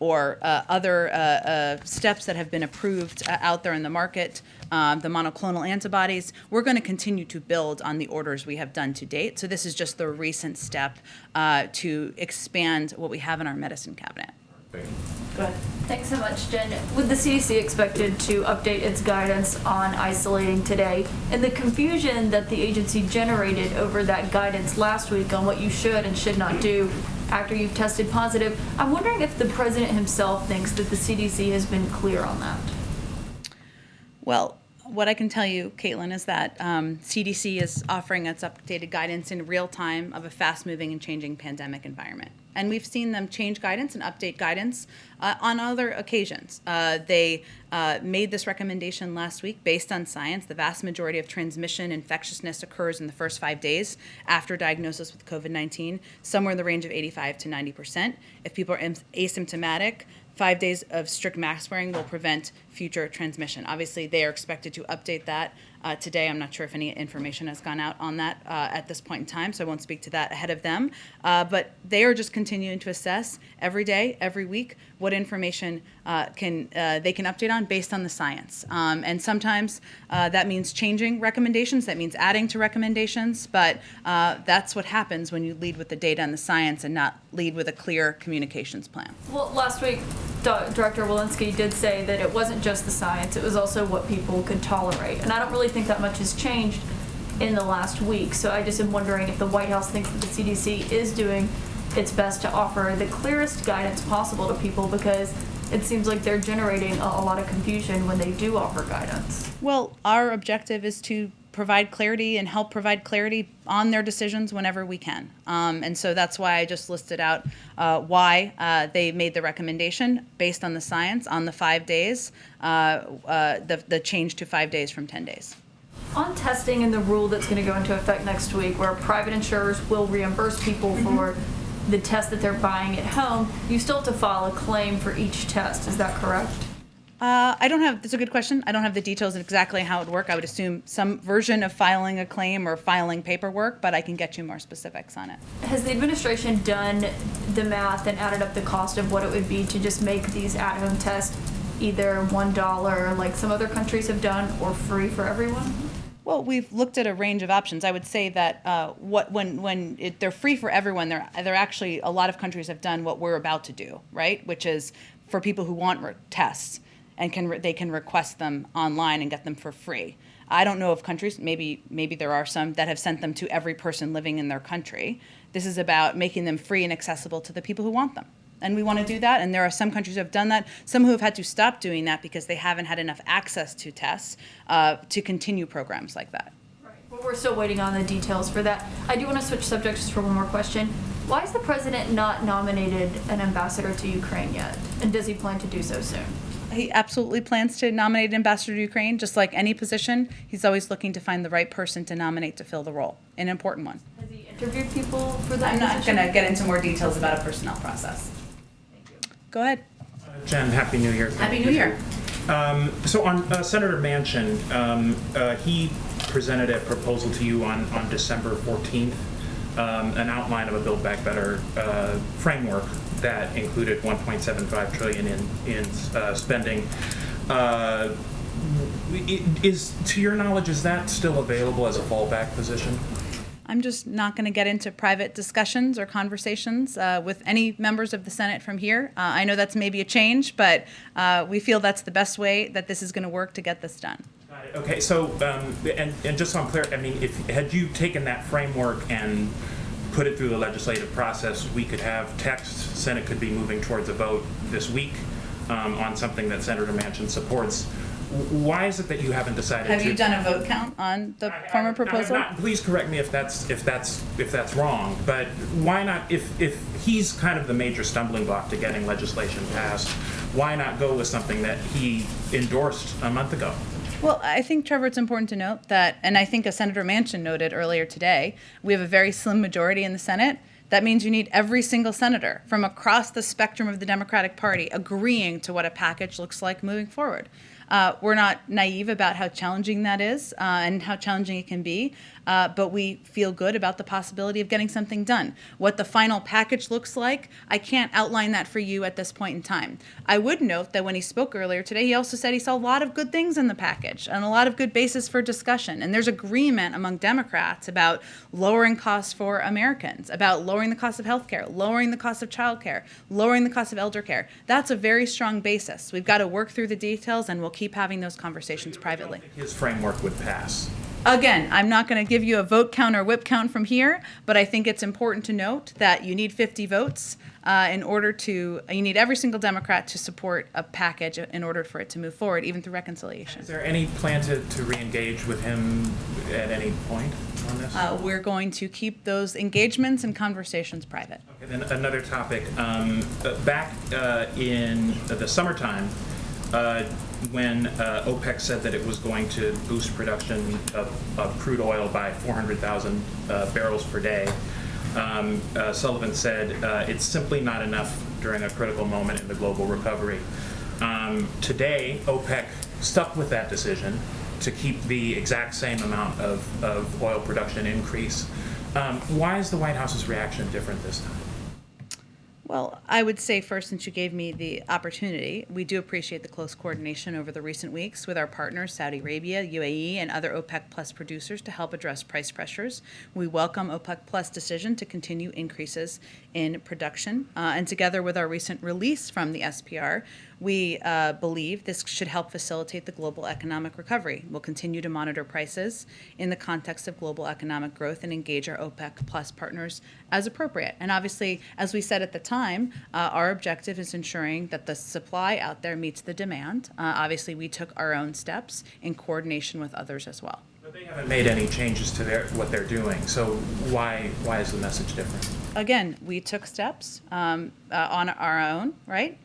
Speaker 9: or other steps that have been approved out there in the market, the monoclonal antibodies. We're going to continue to build on the orders we have done to date. So this is just the recent step to expand what we have in our medicine cabinet.
Speaker 5: Thank you.
Speaker 9: Go ahead.
Speaker 7: Thanks so much, Jen. With the CDC expected to update its guidance on isolating today, and the confusion that the agency generated over that guidance last week on what you should and should not do after you've tested positive, I'm wondering if the president himself thinks that the CDC has been clear on that.
Speaker 9: Well, What I can tell you, Caitlin, is that CDC is offering its updated guidance in real time of a fast-moving and changing pandemic environment. And we've seen them change guidance and update guidance on other occasions. They made this recommendation last week based on science. The vast majority of transmission infectiousness occurs in the first 5 days after diagnosis with COVID-19, somewhere in the range of 85 to 90%. If people are asymptomatic, 5 days of strict mask wearing will prevent future transmission. Obviously, they are expected to update that today. I'm not sure if any information has gone out on that at this point in time, so I won't speak to that ahead of them. But they are just continuing to assess every day, every week, what information they can update on based on the science. And sometimes that means changing recommendations, that means adding to recommendations, but that's what happens when you lead with the data and the science and not lead with a clear communications plan.
Speaker 7: Well, last week, Director Walensky did say that it wasn't just the science, it was also what people could tolerate. And I don't really think that much has changed in the last week. So I just am wondering if the White House thinks that the CDC is doing its best to offer the clearest guidance possible to people, because it seems like they're generating a lot of confusion when they do offer guidance.
Speaker 9: Well, our objective is to provide clarity and help provide clarity on their decisions whenever we can. And so that's why I just listed out why they made the recommendation based on the science on the 5 days, the change to 5 days from 10 days.
Speaker 7: On testing and the rule that's going to go into effect next week, where private insurers will reimburse people for the test that they're buying at home, you still have to file a claim for each test. Is that correct?
Speaker 9: That's a good question. I don't have the details of exactly how it would work. I would assume some version of filing a claim or filing paperwork, but I can get you more specifics on it.
Speaker 7: Has the administration done the math and added up the cost of what it would be to just make these at-home tests either $1, like some other countries have done, or free for everyone?
Speaker 9: Well, we've looked at a range of options. I would say that they're free for everyone, they're actually, a lot of countries have done what we're about to do, right? Which is for people who want tests, and they can request them online and get them for free. I don't know of countries, maybe there are some, that have sent them to every person living in their country. This is about making them free and accessible to the people who want them. And we want to do that, and there are some countries who have done that, some who have had to stop doing that because they haven't had enough access to tests to continue programs like that.
Speaker 7: Right. Well, we're still waiting on the details for that. I do want to switch subjects just for one more question. Why has the president not nominated an ambassador to Ukraine yet? And does he plan to do so soon?
Speaker 9: He absolutely plans to nominate an ambassador to Ukraine. Just like any position, he's always looking to find the right person to nominate to fill the role, an important one.
Speaker 7: Has he interviewed people for that
Speaker 9: I'm not
Speaker 7: position?
Speaker 9: going to get into more details about a personnel process.
Speaker 7: Thank you.
Speaker 9: Go ahead.
Speaker 12: Jen, Happy New Year.
Speaker 9: Happy New Year.
Speaker 12: So on Senator Manchin, he presented a proposal to you on December 14th, an outline of a Build Back Better framework that included $1.75 trillion in spending. To your knowledge, is that still available as a fallback position?
Speaker 9: I'm just not going to get into private discussions or conversations with any members of the Senate from here. I know that's maybe a change, but we feel that's the best way that this is going to work to get this done.
Speaker 12: Got it. Okay, so and just so I'm clear, I mean, had you taken that framework and put it through the legislative process, we could have text. Senate could be moving towards a vote this week on something that Senator Manchin supports. Why is it that you haven't decided?
Speaker 9: Have you done a vote count on the former proposal?
Speaker 12: Please correct me if that's wrong. But why not? If he's kind of the major stumbling block to getting legislation passed, why not go with something that he endorsed a month ago?
Speaker 9: Well, I think, Trevor, it's important to note that, and I think as Senator Manchin noted earlier today, we have a very slim majority in the Senate. That means you need every single senator from across the spectrum of the Democratic Party agreeing to what a package looks like moving forward. We're not naive about how challenging that is and how challenging it can be, but we feel good about the possibility of getting something done. What the final package looks like, I can't outline that for you at this point in time. I would note that when he spoke earlier today, he also said he saw a lot of good things in the package and a lot of good basis for discussion. And there's agreement among Democrats about lowering costs for Americans, about lowering the cost of health care, lowering the cost of child care, lowering the cost of elder care. That's a very strong basis. We've got to work through the details, and we'll keep having those conversations privately.
Speaker 12: His framework would pass.
Speaker 9: Again, I'm not going to give you a vote count or whip count from here, but I think it's important to note that you need 50 votes you need every single Democrat to support a package in order for it to move forward, even through reconciliation.
Speaker 12: Is there any plan to re-engage with him at any point on this?
Speaker 9: We're going to keep those engagements and conversations private.
Speaker 12: Okay, then another topic. Back in the summertime, when OPEC said that it was going to boost production of crude oil by 400,000 barrels per day, Sullivan said it's simply not enough during a critical moment in the global recovery. Today, OPEC stuck with that decision to keep the exact same amount of oil production increase. Why is the White House's reaction different this time?
Speaker 9: Well, I would say first, since you gave me the opportunity, we do appreciate the close coordination over the recent weeks with our partners, Saudi Arabia, UAE, and other OPEC Plus producers to help address price pressures. We welcome OPEC Plus' decision to continue increases in production. And together with our recent release from the SPR, we believe this should help facilitate the global economic recovery. We'll continue to monitor prices in the context of global economic growth and engage our OPEC Plus partners as appropriate. And obviously, as we said at the time, our objective is ensuring that the supply out there meets the demand. Obviously, we took our own steps in coordination with others as well.
Speaker 12: But they haven't made any changes to what they're doing, so why is the message different?
Speaker 9: Again, we took steps on our own, right?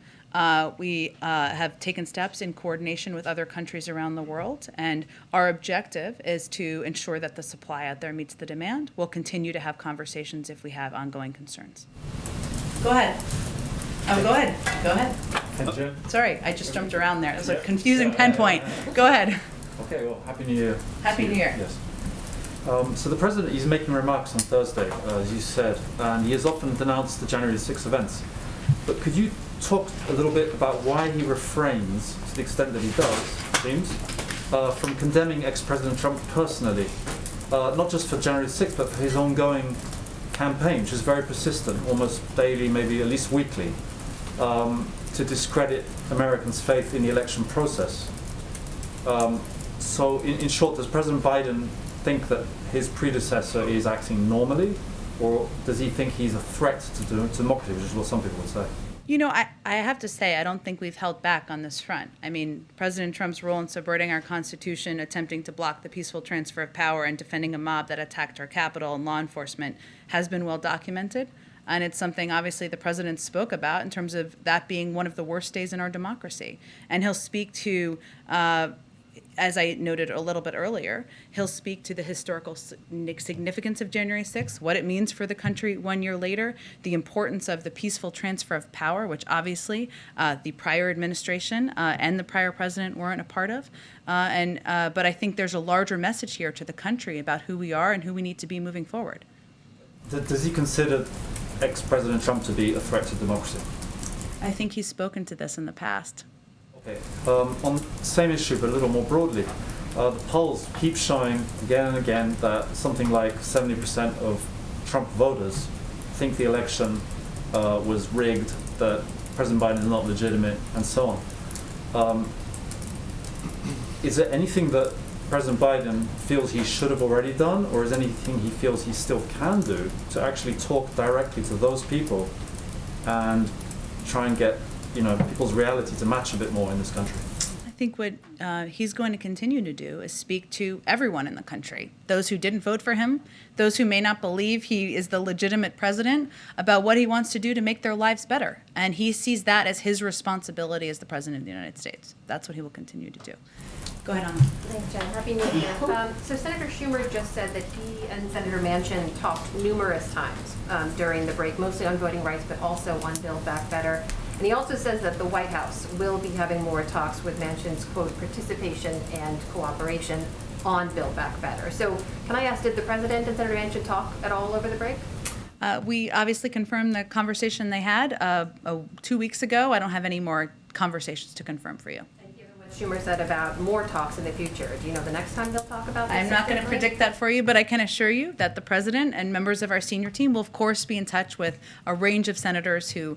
Speaker 9: We have taken steps in coordination with other countries around the world, and our objective is to ensure that the supply out there meets the demand. We'll continue to have conversations if we have ongoing concerns. Go ahead. Oh, go ahead. Go ahead. Sorry, I just jumped around there. It was a confusing pinpoint. Go ahead.
Speaker 13: Okay, well, Happy New Year.
Speaker 9: Happy New Year.
Speaker 13: Yes. So the President, he's making remarks on Thursday, as you said, and he has often denounced the January 6 events. But could you talk a little bit about why he refrains, to the extent that he does, it seems, from condemning ex-President Trump personally, not just for January 6th, but for his ongoing campaign, which is very persistent, almost daily, maybe at least weekly, to discredit Americans' faith in the election process. So in short, does President Biden think that his predecessor is acting normally, or does he think he's a threat to democracy, which is what some people would say?
Speaker 9: You know, I have to say, I don't think we've held back on this front. I mean, President Trump's role in subverting our Constitution, attempting to block the peaceful transfer of power, and defending a mob that attacked our Capitol and law enforcement has been well documented. And it's something, obviously, the president spoke about in terms of that being one of the worst days in our democracy. And he'll speak to, as I noted a little bit earlier, he'll speak to the historical significance of January 6th, what it means for the country 1 year later, the importance of the peaceful transfer of power, which obviously the prior administration and the prior president weren't a part of. But I think there's a larger message here to the country about who we are and who we need to be moving forward.
Speaker 13: Does he consider ex-President Trump to be a threat to democracy?
Speaker 9: I think he's spoken to this in the past.
Speaker 13: Okay. On the same issue, but a little more broadly, the polls keep showing again and again that something like 70% of Trump voters think the election was rigged, that President Biden is not legitimate, and so on. Is there anything that President Biden feels he should have already done, or is there anything he feels he still can do to actually talk directly to those people and try and get people's reality to match a bit more in this country?
Speaker 9: I think what he's going to continue to do is speak to everyone in the country, those who didn't vote for him, those who may not believe he is the legitimate president, about what he wants to do to make their lives better. And he sees that as his responsibility as the president of the United States. That's what he will continue to do. Go ahead, Anna.
Speaker 3: Thanks, Jen. Happy New Year. So Senator Schumer just said that he and Senator Manchin talked numerous times during the break, mostly on voting rights, but also on Build Back Better. And he also says that the White House will be having more talks with Manchin's, quote, participation and cooperation on Build Back Better. So can I ask, did the President and Senator Manchin talk at all over the break?
Speaker 9: We obviously confirmed the conversation they had 2 weeks ago. I don't have any more conversations to confirm for you.
Speaker 3: Schumer said about more talks in the future. Do you know the next time they'll talk about this?
Speaker 9: I'm not going to predict that for you, but I can assure you that the president and members of our senior team will, of course, be in touch with a range of senators who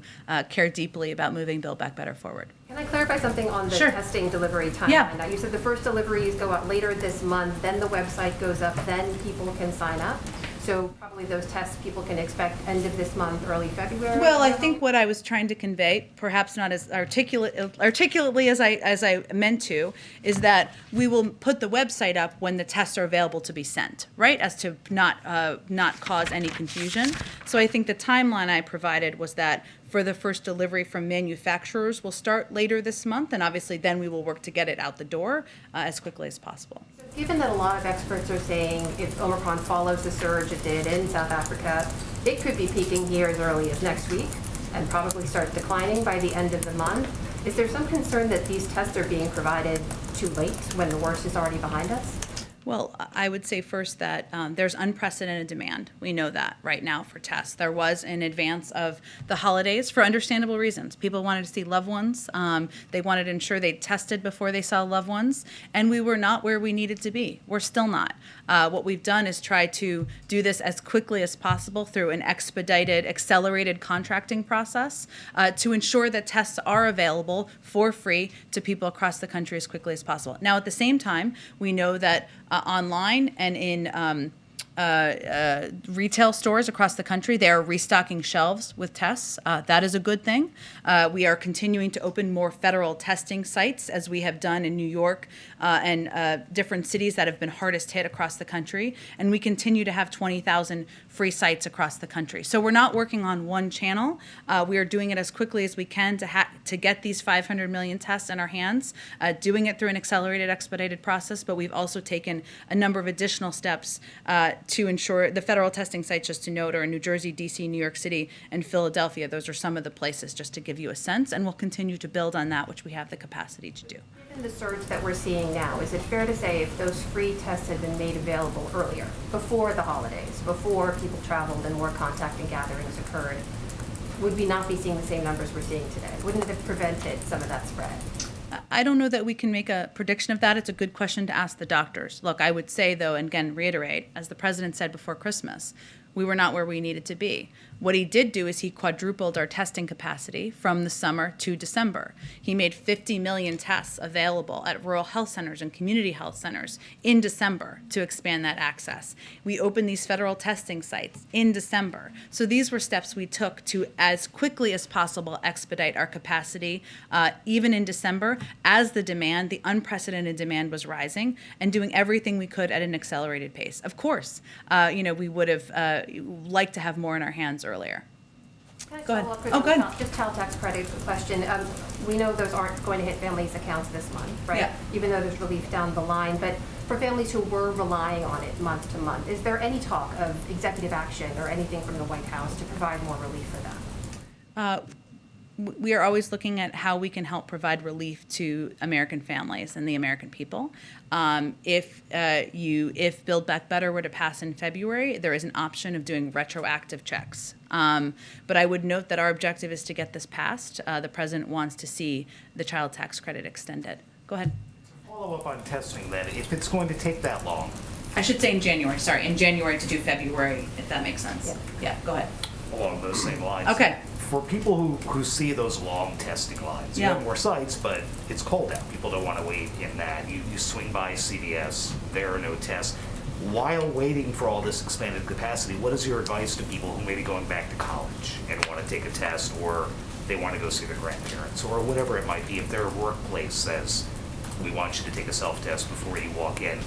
Speaker 9: care deeply about moving Build Back Better forward.
Speaker 3: Can I clarify something on the
Speaker 9: Sure.
Speaker 3: testing delivery timeline?
Speaker 9: Yeah.
Speaker 3: Now, you said the first deliveries go out later this month, then the website goes up, then people can sign up. So probably those tests people can expect end of this month, early February?
Speaker 9: Well, I think what I was trying to convey, perhaps not as articulately as I meant to, is that we will put the website up when the tests are available to be sent, right? As to not cause any confusion. So I think the timeline I provided was that for the first delivery from manufacturers will start later this month, and obviously then we will work to get it out the door as quickly as possible.
Speaker 3: So given that a lot of experts are saying if Omicron follows the surge it did in South Africa, it could be peaking here as early as next week and probably start declining by the end of the month, is there some concern that these tests are being provided too late when the worst is already behind us?
Speaker 9: Well, I would say first that there's unprecedented demand. We know that right now for tests. There was in advance of the holidays for understandable reasons. People wanted to see loved ones. They wanted to ensure they tested before they saw loved ones. And we were not where we needed to be. We're still not. What we've done is try to do this as quickly as possible through an expedited, accelerated contracting process to ensure that tests are available for free to people across the country as quickly as possible. Now, at the same time, we know that online and in retail stores across the country, they are restocking shelves with tests. That is a good thing. We are continuing to open more federal testing sites, as we have done in New York and different cities that have been hardest hit across the country. And we continue to have 20,000 free sites across the country. So we're not working on one channel. We are doing it as quickly as we can to get these 500 million tests in our hands, doing it through an accelerated, expedited process. But we've also taken a number of additional steps to ensure the federal testing sites, just to note, are in New Jersey, D.C., New York City, and Philadelphia. Those are some of the places, just to give you a sense, and we'll continue to build on that, which we have the capacity to do.
Speaker 3: Given the surge that we're seeing now, is it fair to say if those free tests had been made available earlier, before the holidays, before people traveled and more contact and gatherings occurred, would we not be seeing the same numbers we're seeing today? Wouldn't it have prevented some of that spread?
Speaker 9: I don't know that we can make a prediction of that. It's a good question to ask the doctors. Look, I would say, though, and again, reiterate, as the president said before Christmas, we were not where we needed to be. What he did do is he quadrupled our testing capacity from the summer to December. He made 50 million tests available at rural health centers and community health centers in December to expand that access. We opened these federal testing sites in December. So these were steps we took to, as quickly as possible, expedite our capacity, even in December, as the unprecedented demand was rising, and doing everything we could at an accelerated pace. Of course, we would have liked to have more in our hands earlier.
Speaker 3: Can I
Speaker 9: Go ahead.
Speaker 3: follow up with
Speaker 9: Oh, go ahead.
Speaker 3: just child tax credit question? We know those aren't going to hit families' accounts this month, right?
Speaker 9: Yeah.
Speaker 3: Even though there's relief down the line. But for families who were relying on it month to month, is there any talk of executive action or anything from the White House to provide more relief for them?
Speaker 9: We are always looking at how we can help provide relief to American families and the American people. If Build Back Better were to pass in February, there is an option of doing retroactive checks. But I would note that our objective is to get this passed. The president wants to see the child tax credit extended. Go ahead.
Speaker 14: Follow up on testing then, if it's going to take that long.
Speaker 9: I should say in January, to do February, if that makes sense. Yeah, go ahead.
Speaker 14: Along those same lines.
Speaker 9: Okay.
Speaker 14: For people who see those long testing lines, you
Speaker 9: Yeah.
Speaker 14: have more sites, but it's cold out. People don't want to wait in that. You swing by CVS, there are no tests. While waiting for all this expanded capacity, what is your advice to people who may be going back to college and want to take a test, or they want to go see their grandparents, or whatever it might be? If their workplace says, we want you to take a self-test before you walk in,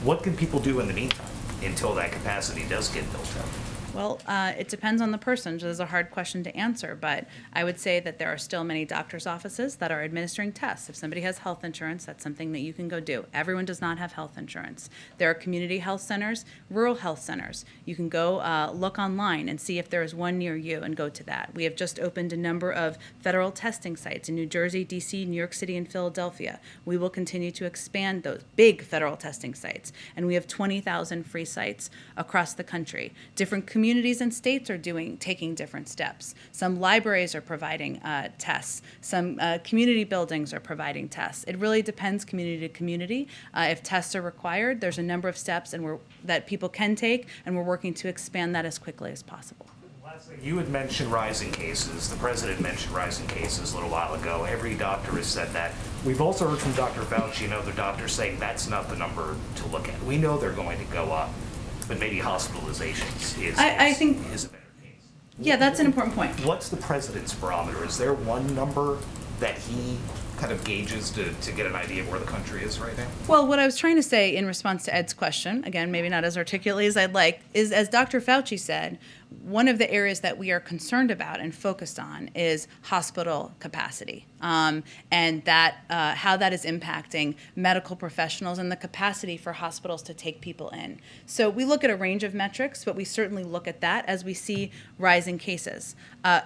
Speaker 14: what can people do in the meantime until that capacity does get built up?
Speaker 9: Well, it depends on the person. So it's a hard question to answer, but I would say that there are still many doctor's offices that are administering tests. If somebody has health insurance, that's something that you can go do. Everyone does not have health insurance. There are community health centers, rural health centers. You can go look online and see if there is one near you and go to that. We have just opened a number of federal testing sites in New Jersey, D.C., New York City, and Philadelphia. We will continue to expand those big federal testing sites, and we have 20,000 free sites across the country. Different communities and states are taking different steps. Some libraries are providing tests. Some community buildings are providing tests. It really depends community to community. If tests are required, there's a number of steps that people can take, and we're working to expand that as quickly as possible.
Speaker 14: Lastly, you had mentioned rising cases. The president mentioned rising cases a little while ago. Every doctor has said that. We've also heard from Dr. Fauci and other doctors saying that's not the number to look at. We know they're going to go up, but maybe hospitalizations
Speaker 9: I think,
Speaker 14: is a better case.
Speaker 9: yeah, that's an important point.
Speaker 14: What's the president's barometer? Is there one number that he kind of gauges to get an idea of where the country is right now?
Speaker 9: Well, what I was trying to say in response to Ed's question, again, maybe not as articulately as I'd like, is as Dr. Fauci said, one of the areas that we are concerned about and focused on is hospital capacity, and that how that is impacting medical professionals and the capacity for hospitals to take people in. So we look at a range of metrics, but we certainly look at that as we see rising cases.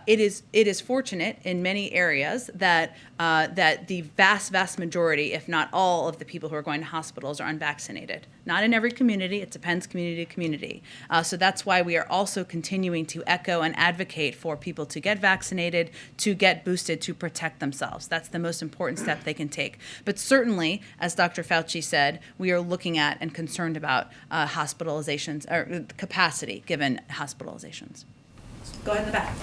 Speaker 9: It is fortunate in many areas that that the vast majority, if not all, of the people who are going to hospitals are unvaccinated. Not in every community; it depends community to community. So that's why we are also continuing to echo and advocate for people to get vaccinated, to get boosted, to protect themselves. That's the most important step they can take. But certainly, as Dr. Fauci said, we are looking at and concerned about hospitalizations or capacity given hospitalizations. Go ahead in the back.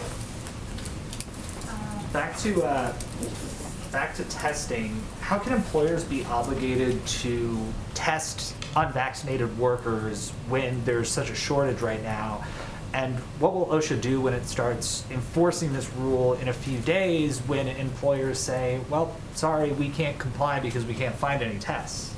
Speaker 15: Back to testing. How can employers be obligated to test unvaccinated workers when there's such a shortage right now? And what will OSHA do when it starts enforcing this rule in a few days when employers say, well, sorry, we can't comply because we can't find any tests?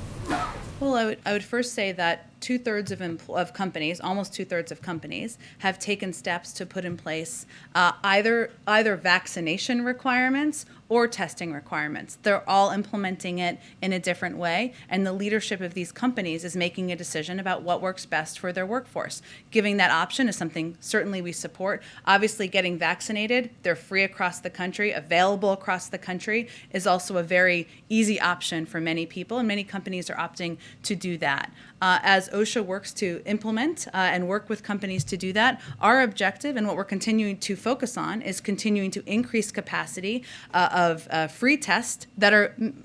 Speaker 9: Well, I would first say that 2/3 of companies, almost 2/3 of companies, have taken steps to put in place either vaccination requirements or testing requirements. They're all implementing it in a different way, and the leadership of these companies is making a decision about what works best for their workforce. Giving that option is something certainly we support. Obviously, getting vaccinated, they're free across the country, available across the country, is also a very easy option for many people, and many companies are opting to do that. As OSHA works to implement and work with companies to do that, our objective and what we're continuing to focus on is continuing to increase capacity of free tests that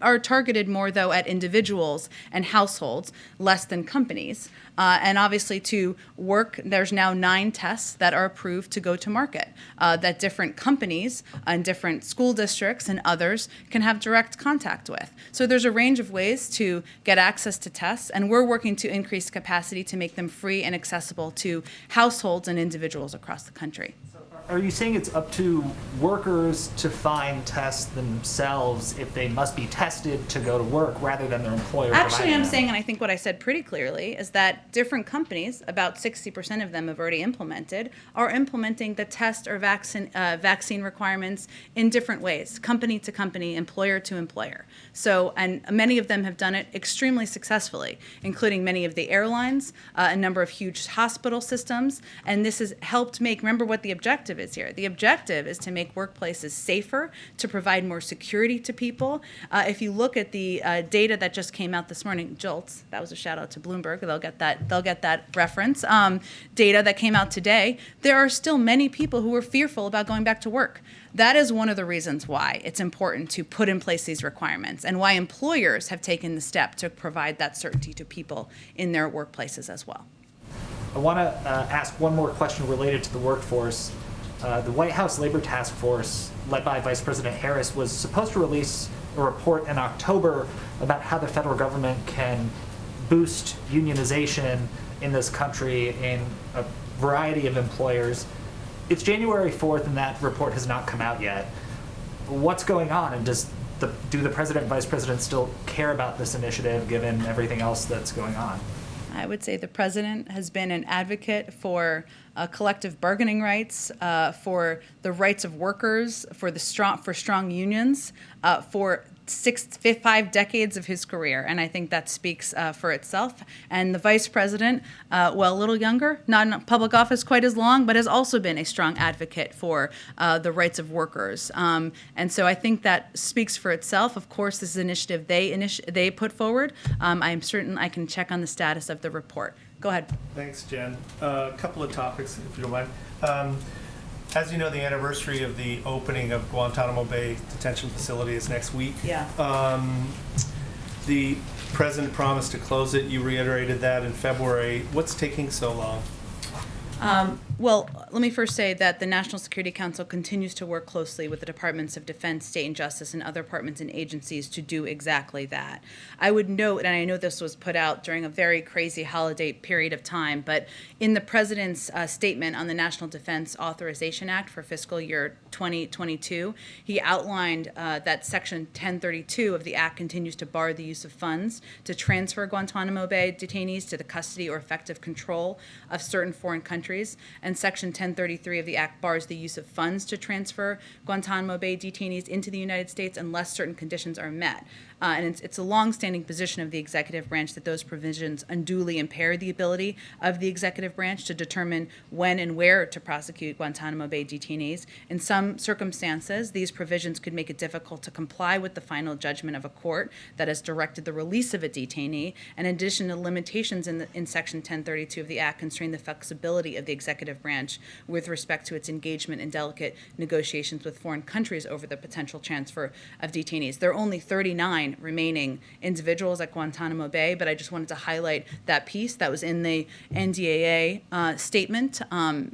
Speaker 9: are targeted more, though, at individuals and households, less than companies. And obviously to work, there's now 9 tests that are approved to go to market that different companies and different school districts and others can have direct contact with. So there's a range of ways to get access to tests, and we're working to increase capacity to make them free and accessible to households and individuals across the country.
Speaker 15: Are you saying it's up to workers to find tests themselves if they must be tested to go to work rather than their employer
Speaker 9: Actually,
Speaker 15: providing
Speaker 9: I'm
Speaker 15: them?
Speaker 9: saying, and I think what I said pretty clearly, is that different companies, about 60% of them have already implemented, are implementing the test or vaccine requirements in different ways, company to company, employer to employer. So, and many of them have done it extremely successfully, including many of the airlines, a number of huge hospital systems, and this has helped make, remember what the objective is here. The objective is to make workplaces safer, to provide more security to people. If you look at the data that just came out this morning, JOLTS, that was a shout out to Bloomberg, they'll get that reference, data that came out today, there are still many people who are fearful about going back to work. That is one of the reasons why it's important to put in place these requirements and why employers have taken the step to provide that certainty to people in their workplaces as well.
Speaker 15: I want to ask one more question related to the workforce. The White House Labor Task Force, led by Vice President Harris, was supposed to release a report in October about how the federal government can boost unionization in this country in a variety of employers. It's January 4th and that report has not come out yet. What's going on, and do the president and vice president still care about this initiative given everything else that's going on?
Speaker 9: I would say the president has been an advocate for collective bargaining rights, for the rights of workers, for strong unions, for 5 decades of his career, and I think that speaks for itself. And the vice president, well, a little younger, not in public office quite as long, but has also been a strong advocate for the rights of workers. And so I think that speaks for itself. Of course, this is an initiative they put forward. I am certain I can check on the status of the report. Go ahead.
Speaker 4: Thanks, Jen. A couple of topics, if you don't mind. As you know, the anniversary of the opening of Guantanamo Bay Detention Facility is next week.
Speaker 9: Yeah.
Speaker 4: The president promised to close it. You reiterated that in February. What's taking so long?
Speaker 9: Well, let me first say that the National Security Council continues to work closely with the Departments of Defense, State and Justice, and other departments and agencies to do exactly that. I would note, and I know this was put out during a very crazy holiday period of time, but in the President's statement on the National Defense Authorization Act for fiscal year 2022, he outlined that Section 1032 of the Act continues to bar the use of funds to transfer Guantanamo Bay detainees to the custody or effective control of certain foreign countries. And Section 1033 of the Act bars the use of funds to transfer Guantanamo Bay detainees into the United States unless certain conditions are met. And it's a longstanding position of the executive branch that those provisions unduly impair the ability of the executive branch to determine when and where to prosecute Guantanamo Bay detainees. In some circumstances, these provisions could make it difficult to comply with the final judgment of a court that has directed the release of a detainee. In addition, the limitations in Section 1032 of the Act constrain the flexibility of the executive branch with respect to its engagement in delicate negotiations with foreign countries over the potential transfer of detainees. There are only 39 remaining individuals at Guantanamo Bay, but I just wanted to highlight that piece that was in the NDAA statement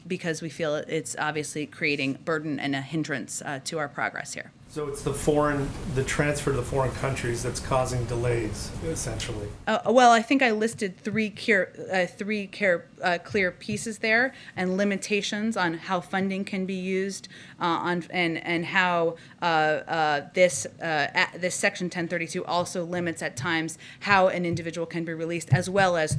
Speaker 9: because we feel it's obviously creating burden and a hindrance to our progress here.
Speaker 4: So it's the transfer to the foreign countries that's causing delays, essentially.
Speaker 9: Well, I think I listed three clear pieces there, and limitations on how funding can be used, and how this Section 1032 also limits at times how an individual can be released, as well as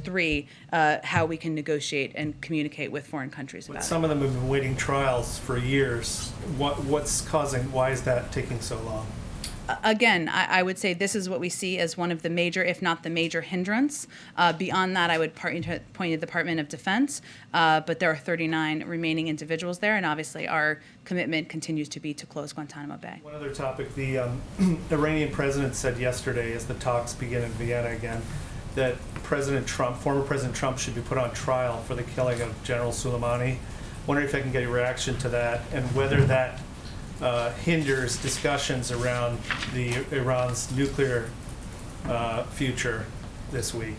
Speaker 9: how we can negotiate and communicate with foreign countries about it.
Speaker 4: Some of them have been waiting trials for years. Why is that taking so long?
Speaker 9: Again, I would say this is what we see as one of the major, if not the major hindrance. Beyond that, I would point to the Department of Defense, but there are 39 remaining individuals there, and obviously our commitment continues to be to close Guantanamo Bay.
Speaker 4: One other topic, the Iranian president said yesterday, as the talks begin in Vienna again, that former President Trump should be put on trial for the killing of General Soleimani. Wondering if I can get a reaction to that, and whether that hinders discussions around Iran's nuclear future this week.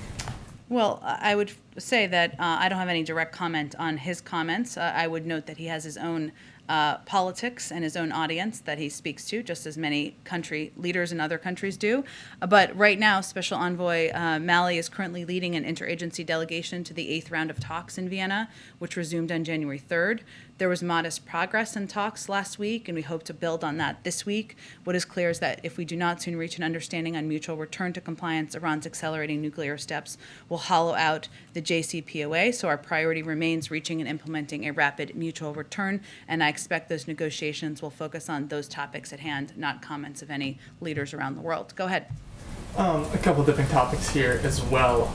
Speaker 9: Well, I would say that I don't have any direct comment on his comments. I would note that he has his own politics and his own audience that he speaks to, just as many country leaders in other countries do. But right now, Special Envoy Malley is currently leading an interagency delegation to the 8th round of talks in Vienna, which resumed on January 3rd. There was modest progress in talks last week, and we hope to build on that this week. What is clear is that if we do not soon reach an understanding on mutual return to compliance, Iran's accelerating nuclear steps will hollow out the JCPOA, so our priority remains reaching and implementing a rapid mutual return, and I expect those negotiations will focus on those topics at hand, not comments of any leaders around the world. Go ahead.
Speaker 16: A couple different topics here as well.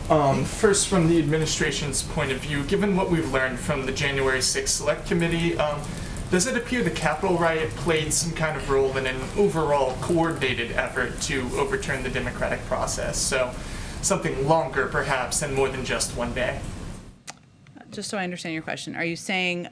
Speaker 16: First, from the administration's point of view, given what we've learned from the January 6th Select Committee, does it appear the Capitol riot played some kind of role in an overall coordinated effort to overturn the democratic process? So something longer, perhaps, and more than just one day?
Speaker 9: Just so I understand your question, are you saying,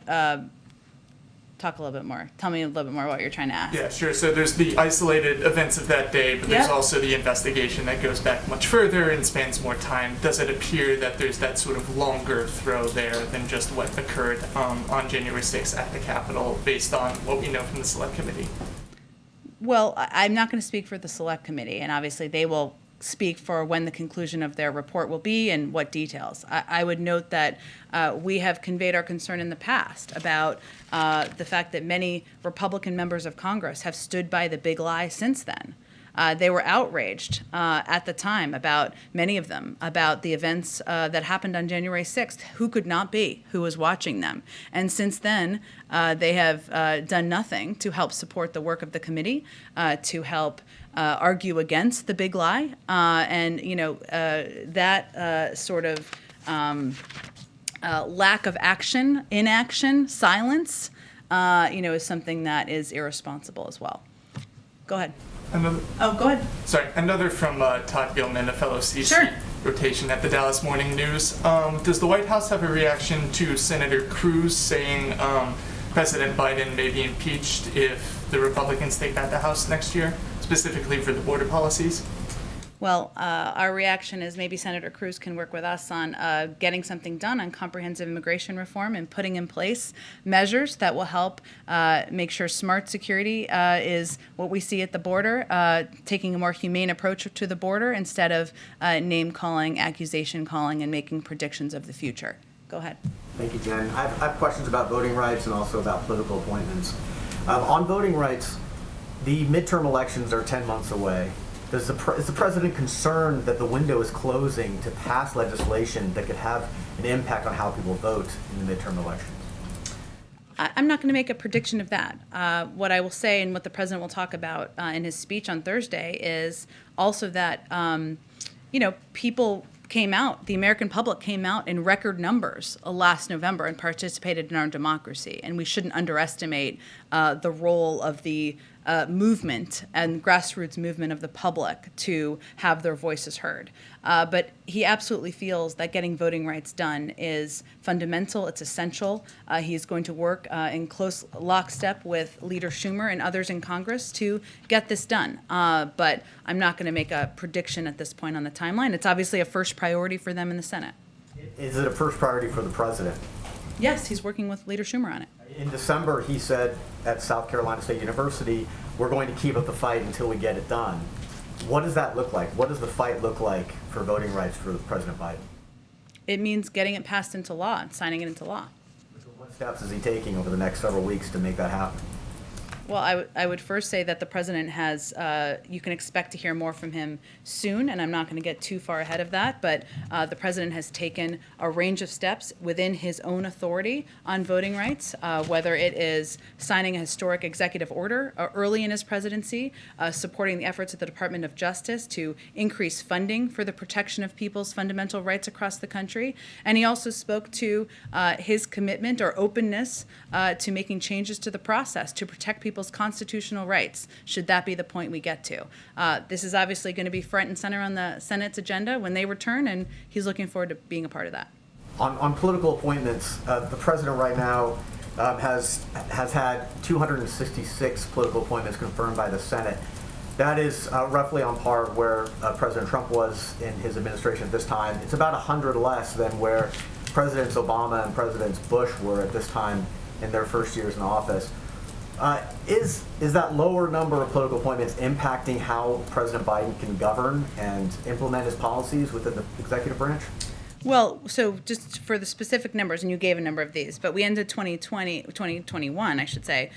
Speaker 9: talk a little bit more. Tell me a little bit more what you're trying to ask.
Speaker 16: Yeah, sure. So there's the isolated events of that day, but there's also the investigation that goes back much further and spans more time. Does it appear that there's that sort of longer throw there than just what occurred on January 6th at the Capitol, based on what we know from the Select Committee?
Speaker 9: Well, I'm not going to speak for the Select Committee, and obviously they will speak for when the conclusion of their report will be and what details. I would note that we have conveyed our concern in the past about the fact that many Republican members of Congress have stood by the big lie since then. They were outraged at the time, about many of them, about the events that happened on January 6th. Who could not be? Who was watching them? And since then, they have done nothing to help support the work of the committee, to help argue against the big lie. And, you know, that sort of lack of action, inaction, silence, you know, is something that is irresponsible as well. Go ahead. Go ahead.
Speaker 16: Sorry, another from Todd Gilman, a fellow CC rotation at the Dallas Morning News. Does the White House have a reaction to Senator Cruz saying President Biden may be impeached if the Republicans take back the House next year, specifically for the border policies?
Speaker 9: Well, our reaction is maybe Senator Cruz can work with us on getting something done on comprehensive immigration reform and putting in place measures that will help make sure smart security is what we see at the border, taking a more humane approach to the border instead of name calling, accusation calling, and making predictions of the future. Go ahead.
Speaker 17: Thank you, Jen. I have questions about voting rights and also about political appointments. On voting rights, the midterm elections are 10 months away. Is the president concerned that the window is closing to pass legislation that could have an impact on how people vote in the midterm elections?
Speaker 9: I'm not going to make a prediction of that. What I will say and what the president will talk about in his speech on Thursday is also that, people came out, the American public came out in record numbers last November and participated in our democracy. And we shouldn't underestimate the role of the movement and grassroots movement of the public to have their voices heard. But he absolutely feels that getting voting rights done is fundamental, it's essential. He's going to work in close lockstep with Leader Schumer and others in Congress to get this done. But I'm not going to make a prediction at this point on the timeline. It's obviously a first priority for them in the Senate.
Speaker 17: Is it a first priority for the president?
Speaker 9: Yes, he's working with Leader Schumer on it.
Speaker 17: In December, he said at South Carolina State University, we're going to keep up the fight until we get it done. What does that look like? What does the fight look like for voting rights for President Biden?
Speaker 9: It means getting it passed into law and signing it into law.
Speaker 17: So what steps is he taking over the next several weeks to make that happen?
Speaker 9: Well, I would first say that the president has, you can expect to hear more from him soon, and I'm not going to get too far ahead of that, but the president has taken a range of steps within his own authority on voting rights, whether it is signing a historic executive order early in his presidency, supporting the efforts of the Department of Justice to increase funding for the protection of people's fundamental rights across the country, and he also spoke to his commitment or openness to making changes to the process to protect people's constitutional rights, should that be the point we get to. This is obviously going to be front and center on the Senate's agenda when they return, and he's looking forward to being a part of that.
Speaker 17: On political appointments, the president right now has had 266 political appointments confirmed by the Senate. That is roughly on par where President Trump was in his administration at this time. It's about 100 less than where Presidents Obama and Presidents Bush were at this time in their first years in office. Is that lower number of political appointments impacting how President Biden can govern and implement his policies within the executive branch?
Speaker 9: Well, so just for the specific numbers, and you gave a number of these, but we ended 2021, I should say,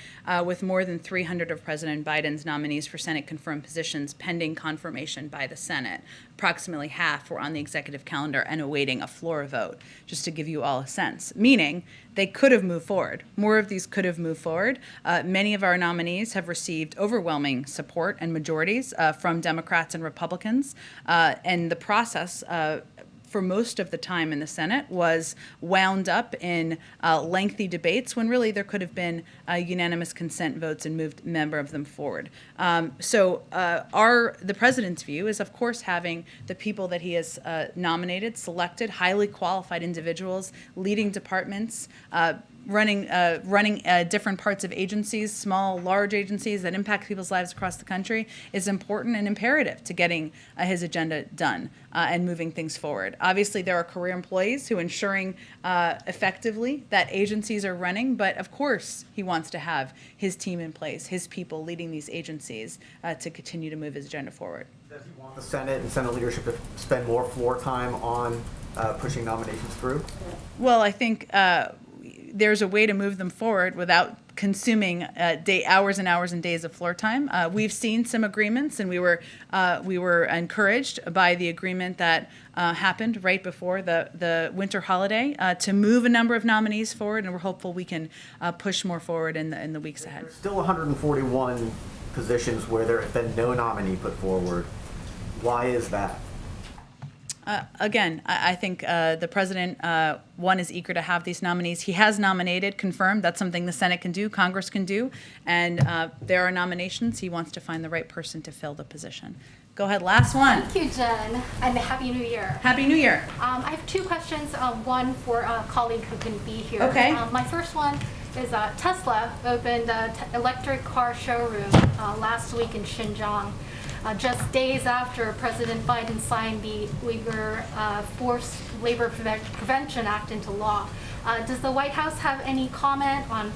Speaker 9: with more than 300 of President Biden's nominees for Senate confirmed positions pending confirmation by the Senate. Approximately half were on the executive calendar and awaiting a floor vote, just to give you all a sense, meaning they could have moved forward. More of these could have moved forward. Many of our nominees have received overwhelming support and majorities from Democrats and Republicans, and the process for most of the time in the Senate was wound up in lengthy debates when really there could have been unanimous consent votes and moved a member of them forward. The president's view is, of course, having the people that he has nominated, selected, highly qualified individuals, leading departments, running different parts of agencies, small, large agencies that impact people's lives across the country, is important and imperative to getting his agenda done and moving things forward. Obviously, there are career employees who are ensuring effectively that agencies are running, but of course he wants to have his team in place, his people leading these agencies to continue to move his agenda forward.
Speaker 17: Does he want the Senate and Senate leadership to spend more floor time on pushing nominations through?
Speaker 9: Well, I think there's a way to move them forward without consuming hours and hours and days of floor time. We've seen some agreements, and we were encouraged by the agreement that happened right before the winter holiday to move a number of nominees forward, and we're hopeful we can push more forward in the weeks ahead.
Speaker 17: There's still 141 positions where there has been no nominee put forward. Why is that?
Speaker 9: Again, I think the president, one, is eager to have these nominees. He has nominated, confirmed. That's something the Senate can do, Congress can do. And there are nominations. He wants to find the right person to fill the position. Go ahead, last one.
Speaker 18: Thank you, Jen, and Happy New Year.
Speaker 9: Happy New Year.
Speaker 18: I have two questions, one for a colleague who can be here.
Speaker 9: Okay.
Speaker 18: My first one is Tesla opened an electric car showroom last week in Xinjiang. just days after President Biden signed the Uyghur Forced Labor Prevention Act into law. Does the White House have any comment on,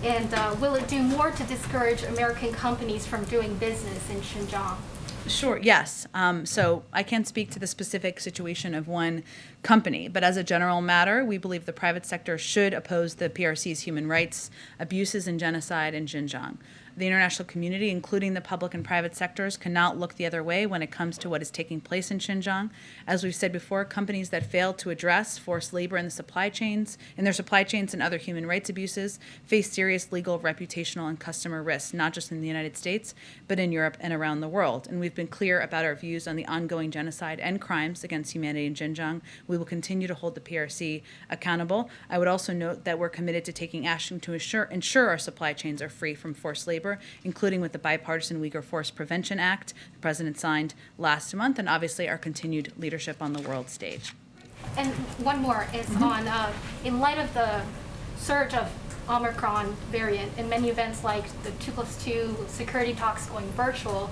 Speaker 18: and will it do more to discourage American companies from doing business in Xinjiang?
Speaker 9: Sure, yes. So I can't speak to the specific situation of one company, but as a general matter, we believe the private sector should oppose the PRC's human rights abuses and genocide in Xinjiang. The international community, including the public and private sectors, cannot look the other way when it comes to what is taking place in Xinjiang. As we've said before, companies that fail to address forced labor in their supply chains and other human rights abuses face serious legal, reputational, and customer risks, not just in the United States, but in Europe and around the world. And we've been clear about our views on the ongoing genocide and crimes against humanity in Xinjiang. We will continue to hold the PRC accountable. I would also note that we're committed to taking action to ensure our supply chains are free from forced labor, including with the bipartisan Uyghur Force Prevention Act the President signed last month, and obviously our continued leadership on the world stage.
Speaker 18: And one more is on, in light of the surge of Omicron variant and many events like the 2+2 security talks going virtual,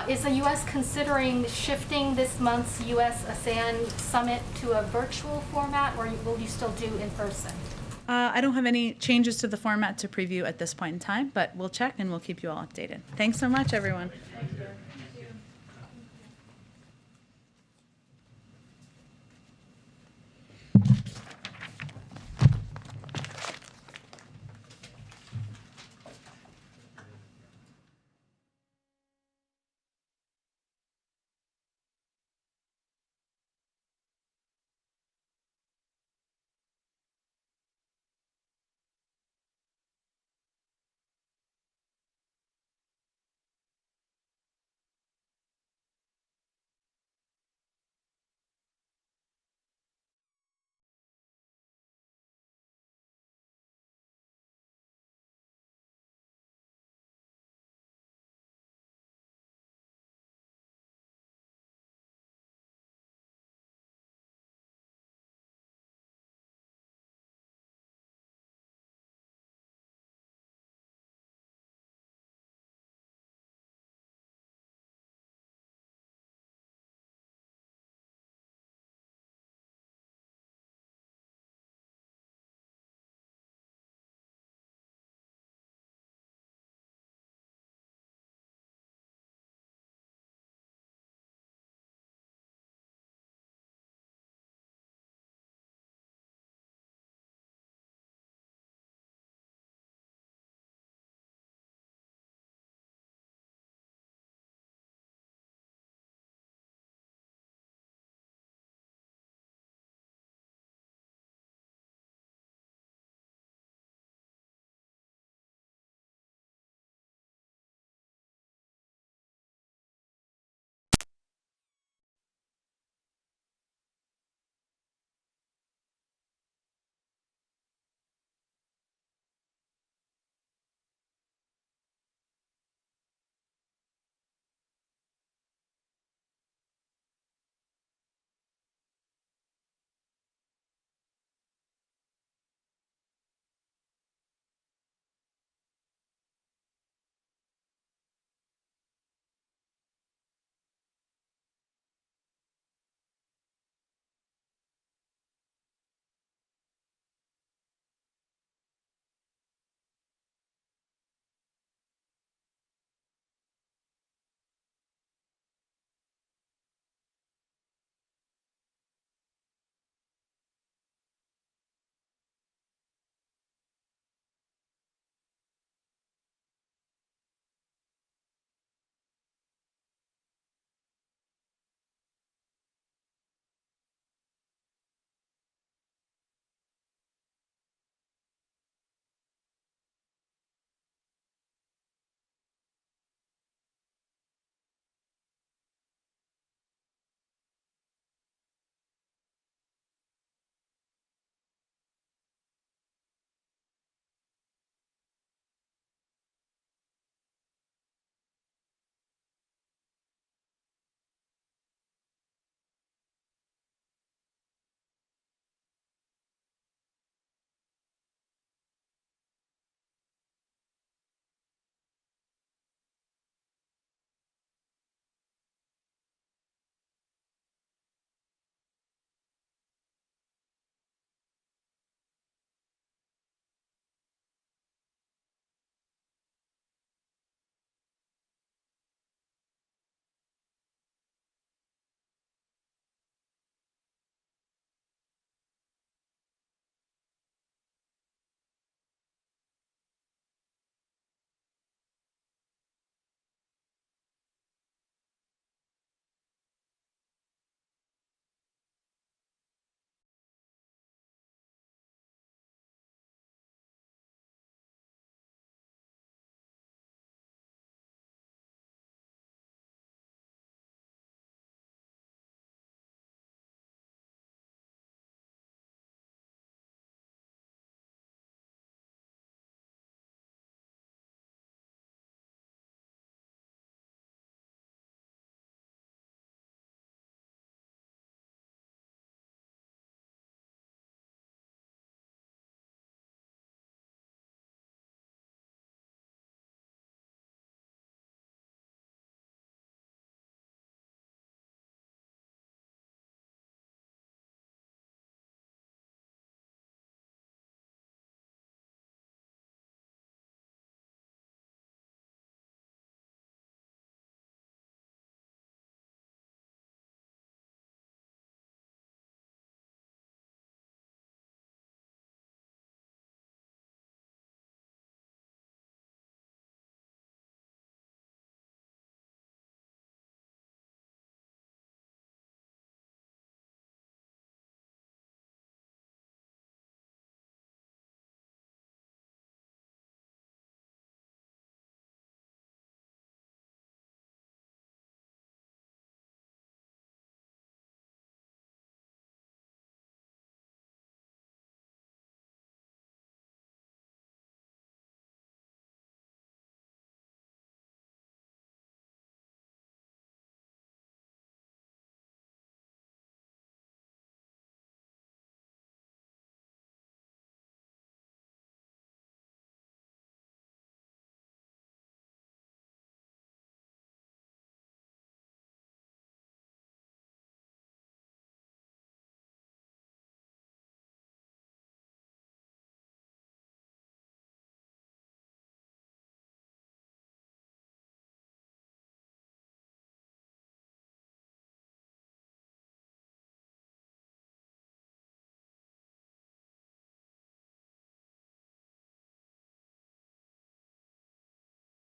Speaker 18: is the U.S. considering shifting this month's U.S.-ASEAN summit to a virtual format, or will you still do in person?
Speaker 9: I don't have any changes to the format to preview at this point in time, but we'll check and we'll keep you all updated. Thanks so much, everyone.
Speaker 18: Thank you.